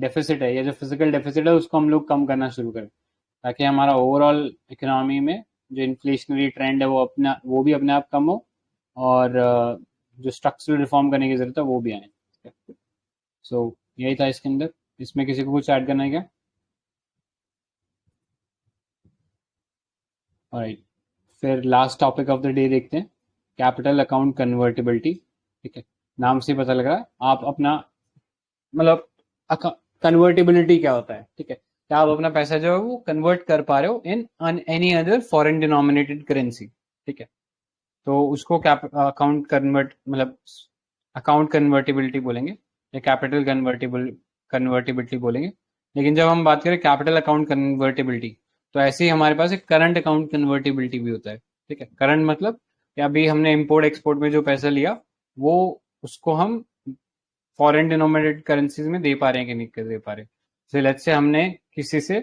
डेफिसिट है या जो फिजिकल डेफिसिट है उसको हम लोग कम करना शुरू करें ताकि हमारा ओवरऑल इकोनॉमी में जो इन्फ्लेशनरी ट्रेंड है वो भी अपने आप कम हो और जो स्ट्रक्चरल रिफॉर्म करने की जरूरत है वो भी आए. सो यही था इसके अंदर. इसमें किसी को कुछ ऐड करना है क्या? ऑलराइट, फिर last topic of the day देखते हैं, कैपिटल अकाउंट कन्वर्टिबिलिटी. ठीक है, नाम से पता लग रहा है आप अपना मतलब कन्वर्टिबिलिटी क्या होता है. ठीक है, क्या आप अपना पैसा जो है वो कन्वर्ट कर पा रहे हो in any other foreign denominated currency. ठीक है, तो उसको क्या अकाउंट कन्वर्ट मतलब अकाउंट कन्वर्टिबिलिटी बोलेंगे या कैपिटल कन्वर्टिबिलिटी बोलेंगे। लेकिन जब हम बात करें कैपिटल अकाउंट कन्वर्टिबिलिटी, तो ऐसे ही हमारे पास एक करंट अकाउंट कन्वर्टिबिलिटी भी होता है। ठीक है, करंट मतलब कि अभी हमने इंपोर्ट एक्सपोर्ट में जो पैसा लिया वो उसको हम फॉरेन डिनोमिनेटेड करेंसीज में दे पा रहे हैं कि नहीं दे पा रहे। जैसे लेट्स से हमने किसी से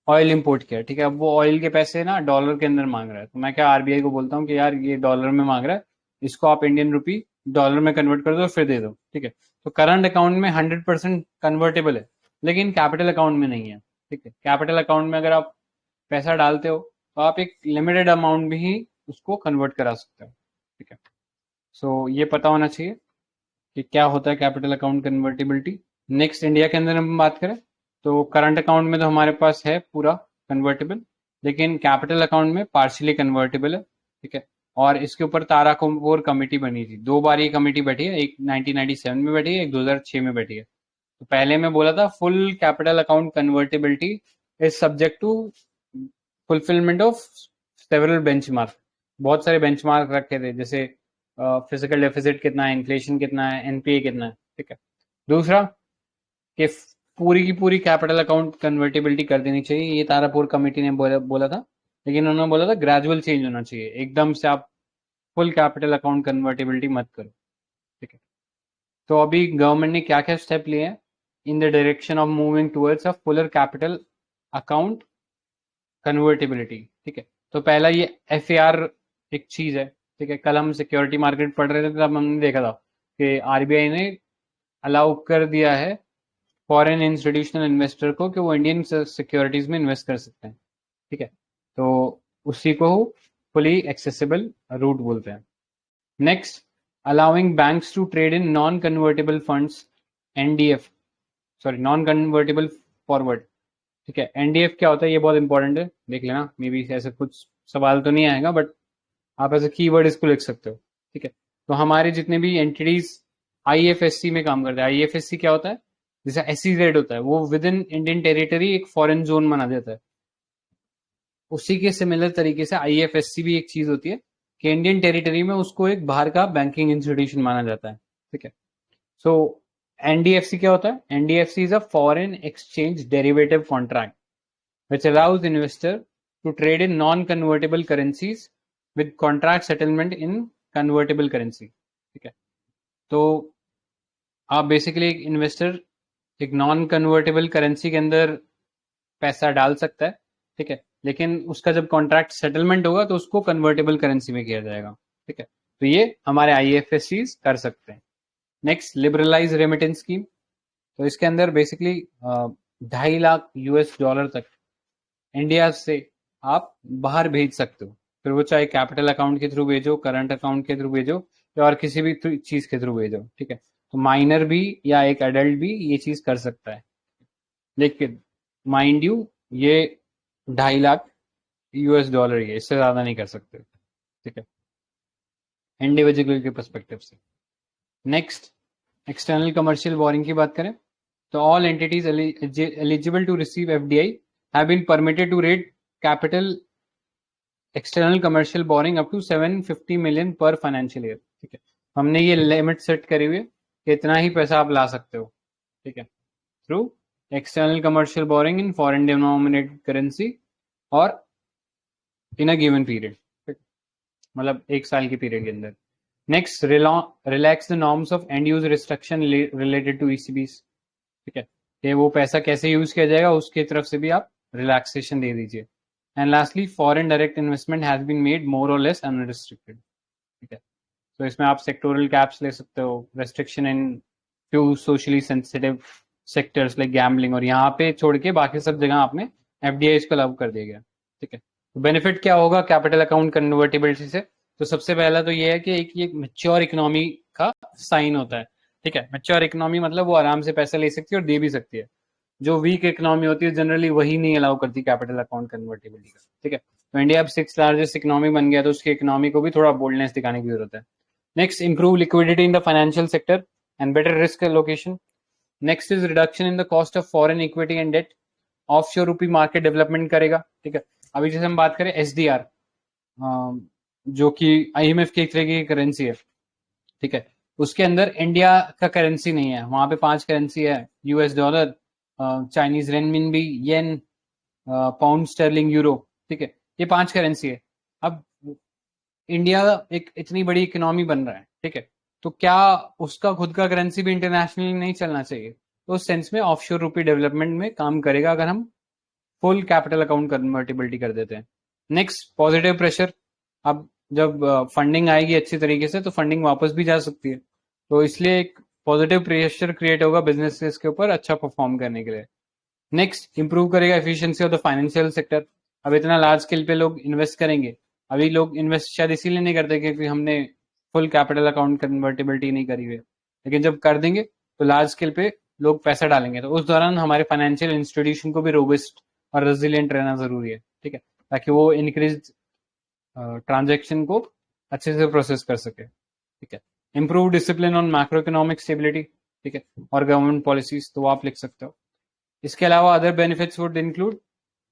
ऑयल इंपोर्ट किया, ठीक है, अब वो ऑयल के पैसे ना डॉलर के अंदर मांग रहा है, तो मैं क्या आरबीआई को बोलता हूँ कि यार ये डॉलर में मांग रहा है, इसको आप इंडियन रुपी डॉलर में कन्वर्ट कर दो फिर दे दो। ठीक है, तो करंट अकाउंट में 100% कन्वर्टेबल है, लेकिन कैपिटल अकाउंट में नहीं है। ठीक है, कैपिटल अकाउंट में अगर आप पैसा डालते हो तो आप एक लिमिटेड अमाउंट में ही उसको कन्वर्ट करा सकते हो। ठीक है, सो ये पता होना चाहिए कि क्या होता है capital account convertibility. Next India के अंदर हम बात करें तो करंट अकाउंट में तो हमारे पास है पूरा कन्वर्टेबल, लेकिन कैपिटल अकाउंट में पार्शियली कन्वर्टेबल है। ठीक है, और इसके ऊपर तारा कपूर कमेटी बनी थी, 2 बार ये कमेटी बैठी है, एक 1997 में बैठी है, एक 2006 में बैठी है। तो पहले मैं बोला था full capital account convertibility is subject to fulfilment of several benchmark. बहुत सारे बेंचमार्क रखे थे, जैसे फिजिकल डेफिसिट कितना है, इन्फ्लेशन कितना है, एनपीए कितना है। ठीक है, दूसरा कि पूरी की पूरी कैपिटल अकाउंट कन्वर्टिबिलिटी कर देनी चाहिए, ये तारापुर कमेटी ने बोला था, लेकिन उन्होंने बोला था ग्रेजुअल चेंज होना चाहिए, एकदम से आप फुल कैपिटल अकाउंट कन्वर्टिबिलिटी मत करो। ठीक है, तो अभी गवर्नमेंट ने क्या क्या स्टेप लिए हैं in the direction of moving towards a Fuller capital account convertibility. ठीक है, तो पहला ये एफ एक चीज है। ठीक है, कल हम सिक्योरिटी मार्केट पढ़ रहे थे तब हमने देखा था कि आरबीआई ने अलाउ कर दिया है फॉरेन इंस्टीट्यूशनल इन्वेस्टर को कि वो इंडियन सिक्योरिटीज में इन्वेस्ट कर सकते हैं। ठीक है, तो उसी को फुली एक्सेसिबल रूट बोलते हैं। Next, allowing banks to trade in non convertible funds, NDF, sorry non convertible forward. ठीक है, एनडीएफ क्या होता है ये बहुत इंपॉर्टेंट है, देख लेना, मे बी ऐसे कुछ सवाल तो नहीं आएगा बट आप ऐसे कीवर्ड इसको लिख सकते हो। ठीक है, तो हमारे जितने भी एंटिटीज आईएफएससी में काम करते हैं, आईएफएससी क्या होता है, जैसे एसईजेड होता है वो विद इन इंडियन टेरिटरी एक फॉरेन जोन बना देता है, उसी के सिमिलर तरीके से आईएफएससी भी एक चीज होती है कि इंडियन टेरिटरी में उसको एक बाहर का बैंकिंग इंस्टीट्यूशन माना जाता है। ठीक है, सो एनडीएफसी क्या होता है, NDFC is a foreign exchange derivative contract which allows investor to trade in non-convertible currencies with contract settlement in convertible currency। ठीक है, तो आप बेसिकली एक इन्वेस्टर एक नॉन कन्वर्टेबल करेंसी के अंदर पैसा डाल सकता है। ठीक है, लेकिन उसका जब कॉन्ट्रैक्ट सेटलमेंट होगा तो उसको कन्वर्टेबल करेंसी में किया जाएगा। ठीक है, तो ये हमारे आईएफएससी कर सकते हैं। नेक्स्ट, लिबरलाइज रेमिटेंस स्कीम, तो इसके अंदर बेसिकली 2.5 लाख US डॉलर तक इंडिया से आप बाहर भेज सकते हो, फिर वो चाहे कैपिटल अकाउंट के थ्रू भेजो, करंट अकाउंट के थ्रू भेजो या और किसी भी चीज के थ्रू भेजो। ठीक है, तो माइनर भी या एक एडल्ट भी ये चीज कर सकता है, लेकिन माइंड यू ये 2.5 लाख US डॉलर ही है, इससे ज्यादा नहीं कर सकते। ठीक है, इंडिविजुअल के पर्सपेक्टिव से। नेक्स्ट, एक्सटर्नल कमर्शियल बोरिंग की बात करें तो all entities eligible to receive FDI have been permitted to raise capital external commercial borrowing up to 750 million per financial year। ठीक है, हमने ये लिमिट सेट करी हुई है कि इतना ही पैसा आप ला सकते हो। ठीक है, through external commercial boring in foreign denominated currency और इन अ गिवन पीरियड, मतलब 1 साल के पीरियड के अंदर। Next, relax the norms of and use restriction related to ECBs. ठीक है, कि वो पैसा कैसे यूज किया जाएगा उसके तरफ से भी आप रिलैक्सेशन दे दीजिए। And lastly, foreign direct investment has been made more or less unrestricted. ठीक है, तो इसमें आप सेक्टोरल कैप्स ले सकते हो, restriction in few socially sensitive sectors like gambling, और यहाँ पे छोड़ के बाकी सब जगह आपने एफडीआई को लागू कर दिया गया। ठीक है, तो बेनिफिट क्या होगा कैपिटल अकाउंट कन्वर्टिबिलिटी से, तो सबसे पहला तो ये है कि एक ये मैच्योर इकोनॉमी का साइन होता है। ठीक है, मैच्योर इकोनॉमी मतलब वो आराम से पैसा ले सकती है और दे भी सकती है। जो वीक इकोनॉमी होती है जनरली वही नहीं अलाउ करती कैपिटल अकाउंट कन्वर्टिबिलिटी का। ठीक है, तो इंडिया अब 6th लार्जेस्ट इकोनॉमी बन गया तो उसकी इकोनॉमी को भी थोड़ा बोल्डनेस दिखाने की जरूरत है। Next, improve liquidity in the financial sector and better risk allocation. Next is reduction in the cost of foreign equity and debt, offshore rupee market development करेगा। ठीक है, अभी जैसे हम बात करें एसडीआर, जो कि आईएमएफ की एक तरह की करेंसी है, ठीक है, उसके अंदर इंडिया का करेंसी नहीं है, वहां पे 5 करेंसी है, यूएस डॉलर, चाइनीज रेनमिनबी, येन, पाउंड स्टर्लिंग, यूरो। ठीक है, ये 5 करेंसी है। अब इंडिया एक इतनी बड़ी इकोनॉमी बन रहा है, ठीक है, तो क्या उसका खुद का करेंसी भी इंटरनेशनली नहीं चलना चाहिए? तो उस सेंस में ऑफशोर रूपी डेवलपमेंट में काम करेगा अगर हम फुल कैपिटल अकाउंट कन्वर्टिबिलिटी कर देते हैं। Next, positive pressure. अब जब फंडिंग आएगी अच्छी तरीके से तो फंडिंग वापस भी जा सकती है, तो इसलिए एक पॉजिटिव प्रेशर क्रिएट होगा बिजनेसेस के ऊपर अच्छा परफॉर्म करने के लिए। नेक्स्ट, इंप्रूव करेगा efficiency of the financial sector. अब इतना लार्ज स्केल पे लोग इन्वेस्ट करेंगे, अभी लोग इन्वेस्ट शायद इसीलिए नहीं करते क्योंकि हमने फुल कैपिटल अकाउंट कन्वर्टिबिलिटी नहीं करी हुई है, लेकिन जब कर देंगे तो लार्ज स्केल पे लोग पैसा डालेंगे, तो उस दौरान हमारे फाइनेंशियल इंस्टीट्यूशन को भी रोबस्ट और रेजिलिएंट रहना जरूरी है, ठीक है, ताकि वो इंक्रीज ट्रांजेक्शन को अच्छे से प्रोसेस कर सके। ठीक है, improve discipline on macro economic stability, ठीक है, और गवर्नमेंट पॉलिसीज, तो वो आप लिख सकते हो। इसके अलावा other benefits would include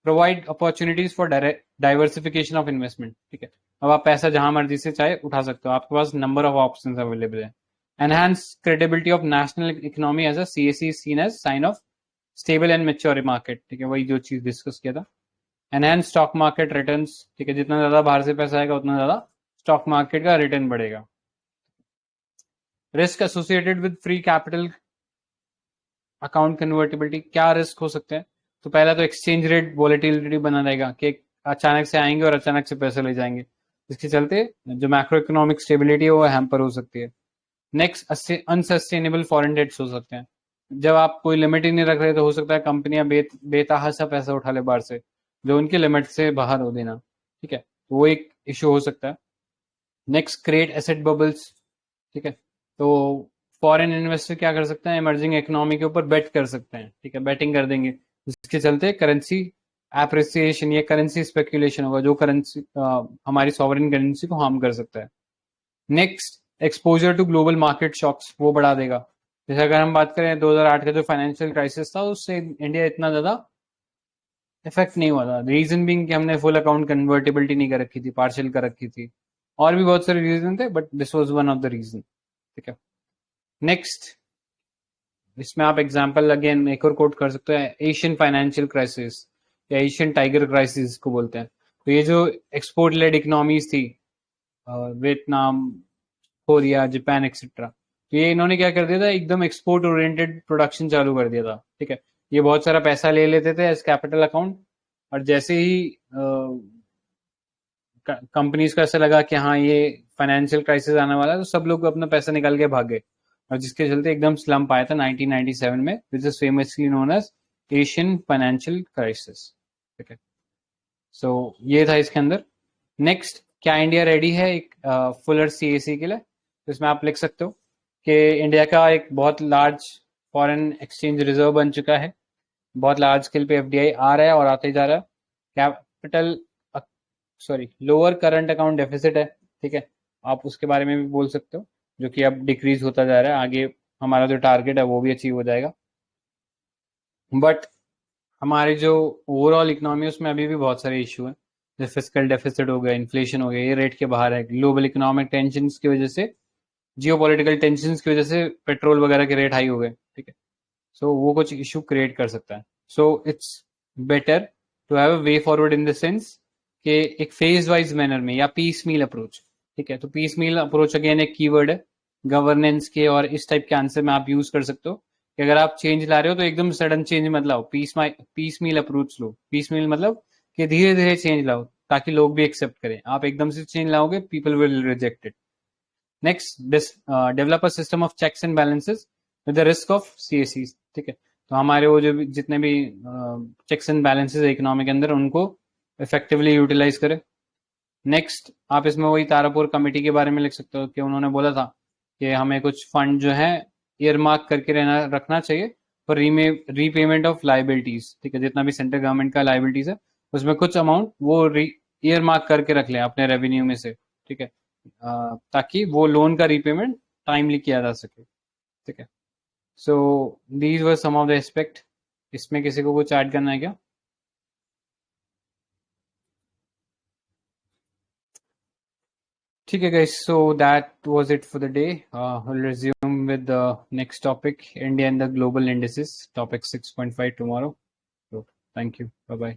provide opportunities for diversification of investment. ठीक है, अब आप पैसा जहां मर्जी से चाहे उठा सकते हो, आपके पास नंबर ऑफ ऑप्शंस अवेलेबल है। Enhance credibility of national economy as a CAC seen as sign of stable and mature market. ठीक है, वही जो चीज डिस्कस किया था। एनहांस स्टॉक मार्केट रिटर्न्स, ठीक है, जितना ज्यादा बाहर से पैसा आएगा उतना ज्यादा स्टॉक मार्केट का रिटर्न बढ़ेगा। Risk associated with free capital account convertibility, क्या रिस्क हो सकते हैं? तो पहला तो एक्सचेंज रेट वॉलेटिलिटी बना रहेगा कि अचानक से आएंगे और अचानक से पैसे ले जाएंगे, जिसके चलते जो मैक्रो इकोनॉमिक स्टेबिलिटी है वो हैम्पर हो सकती है। नेक्स्ट, अनसस्टेनेबल फॉरेन डेट्स हो सकते हैं। जब आप कोई लिमिट ही नहीं रख रहे तो हो सकता है कंपनियां बेतहाशा पैसा उठा ले बाहर से, जो उनकी लिमिट से बाहर हो देना। ठीक है, तो वो एक इशू हो सकता है। Next, create asset bubbles. ठीक है, तो फॉरेन इन्वेस्टर क्या कर सकते हैं, इमर्जिंग इकोनॉमी के ऊपर बेट कर सकते हैं, ठीक है, बेटिंग कर देंगे, जिसके चलते करेंसी एप्रिसिएशन या करेंसी स्पेकुलेशन होगा, जो करेंसी हमारी सॉवरेन करेंसी को हार्म कर सकता है। Next, exposure to global market shocks, वो बढ़ा देगा। जैसे अगर हम बात करें 2008 का जो फाइनेंशियल क्राइसिस था, उससे इंडिया इतना ज्यादा इफेक्ट नहीं हुआ था। रीजन बिंग कि हमने फुल अकाउंट कन्वर्टेबिलिटी नहीं कर रखी थी, पार्शियल कर रखी थी, और भी बहुत सारे रीजन थे, but this was one of the reason. ठीक है, नेक्स्ट, इसमें आप एग्जांपल अगेन एक और कोट कर सकते हैं, एशियन फाइनेंशियल क्राइसिस या एशियन टाइगर क्राइसिस को बोलते हैं। तो ये जो एक्सपोर्ट लेड इकोनॉमीज थी, वियतनाम, कोरिया, जापान एक्सेट्रा, तो ये इन्होंने क्या कर दिया था, एकदम एक्सपोर्ट ओरिएंटेड प्रोडक्शन चालू कर दिया था। ठीक है, ये बहुत सारा पैसा ले लेते थे एज कैपिटल अकाउंट, और जैसे ही कंपनीज को ऐसा लगा कि हाँ ये फाइनेंशियल क्राइसिस आने वाला है, तो सब लोग अपना पैसा निकाल के भागे, और जिसके चलते एकदम स्लम्प आया था 1997 में, which is famously known as Asian financial crisis. ठीक है, सो ये था इसके अंदर। नेक्स्ट, क्या इंडिया रेडी है एक फुलर सीएसी के लिए? तो इसमें आप लिख सकते हो कि इंडिया का एक बहुत लार्ज फॉरेन एक्सचेंज रिजर्व बन चुका है, बहुत लार्ज स्केल पे एफडीआई आ रहा है और आते जा रहा है। Capital lower current account deficit है। ठीक है, आप उसके बारे में भी बोल सकते हो, जो कि अब डिक्रीज होता जा रहा है, आगे हमारा जो टारगेट है वो भी अचीव हो जाएगा। बट हमारी जो ओवरऑल इकोनॉमी है उसमें अभी भी बहुत सारे इशू हैं, जैसे फिस्कल डेफिसिट हो गया, इन्फ्लेशन हो गया, ये रेट के बाहर है, ग्लोबल इकोनॉमिक टेंशन की वजह से, जियोपॉलिटिकल टेंशन की वजह से पेट्रोल वगैरह के रेट हाई हो गए। ठीक है, सो वो कुछ इशू क्रिएट कर सकता है। So it's better to have a way forward in the sense कि एक फेज वाइज मैनर में या पीस मील अप्रोच। ठीक है, तो पीस मील अप्रोच अगेन एक कीवर्ड है गवर्नेंस के, और इस टाइप के आंसर में आप यूज कर सकते हो कि अगर आप चेंज ला रहे हो तो एकदम सडन चेंज मत लाओ, पीस मील अप्रोच लो। पीस मील मतलब कि धीरे धीरे चेंज लाओ ताकि लोग भी एक्सेप्ट करें। आप एकदम से चेंज लाओगे, people will reject it. Next, develop a system of checks and balances with the risk of CSC. ठीक है, तो हमारे वो जो जितने भी चेक्स एंड बैलेंसेस है इकोनॉमी के अंदर, उनको इफेक्टिवली यूटिलाइज करें। नेक्स्ट, आप इसमें वही तारापुर कमेटी के बारे में लिख सकते हो कि उन्होंने बोला था कि हमें कुछ फंड जो है ईयर मार्क करके रखना चाहिए फॉर रीपेमेंट ऑफ लाइबिलिटीज। ठीक है, जितना भी सेंट्रल गवर्नमेंट का लाइबिलिटीज है उसमें कुछ अमाउंट वो ईयर मार्क करके रख लें अपने रेवेन्यू में से। ठीक है, ताकि वो लोन का रीपेमेंट टाइमली किया जा सके। ठीक है, so these were some of the aspect. इसमें किसी को कुछ ऐड करना है क्या? ठीक है guys, so that was it for the day. We'll resume with the next topic, India and the global indices, topic 6.5 tomorrow. So thank you, bye bye.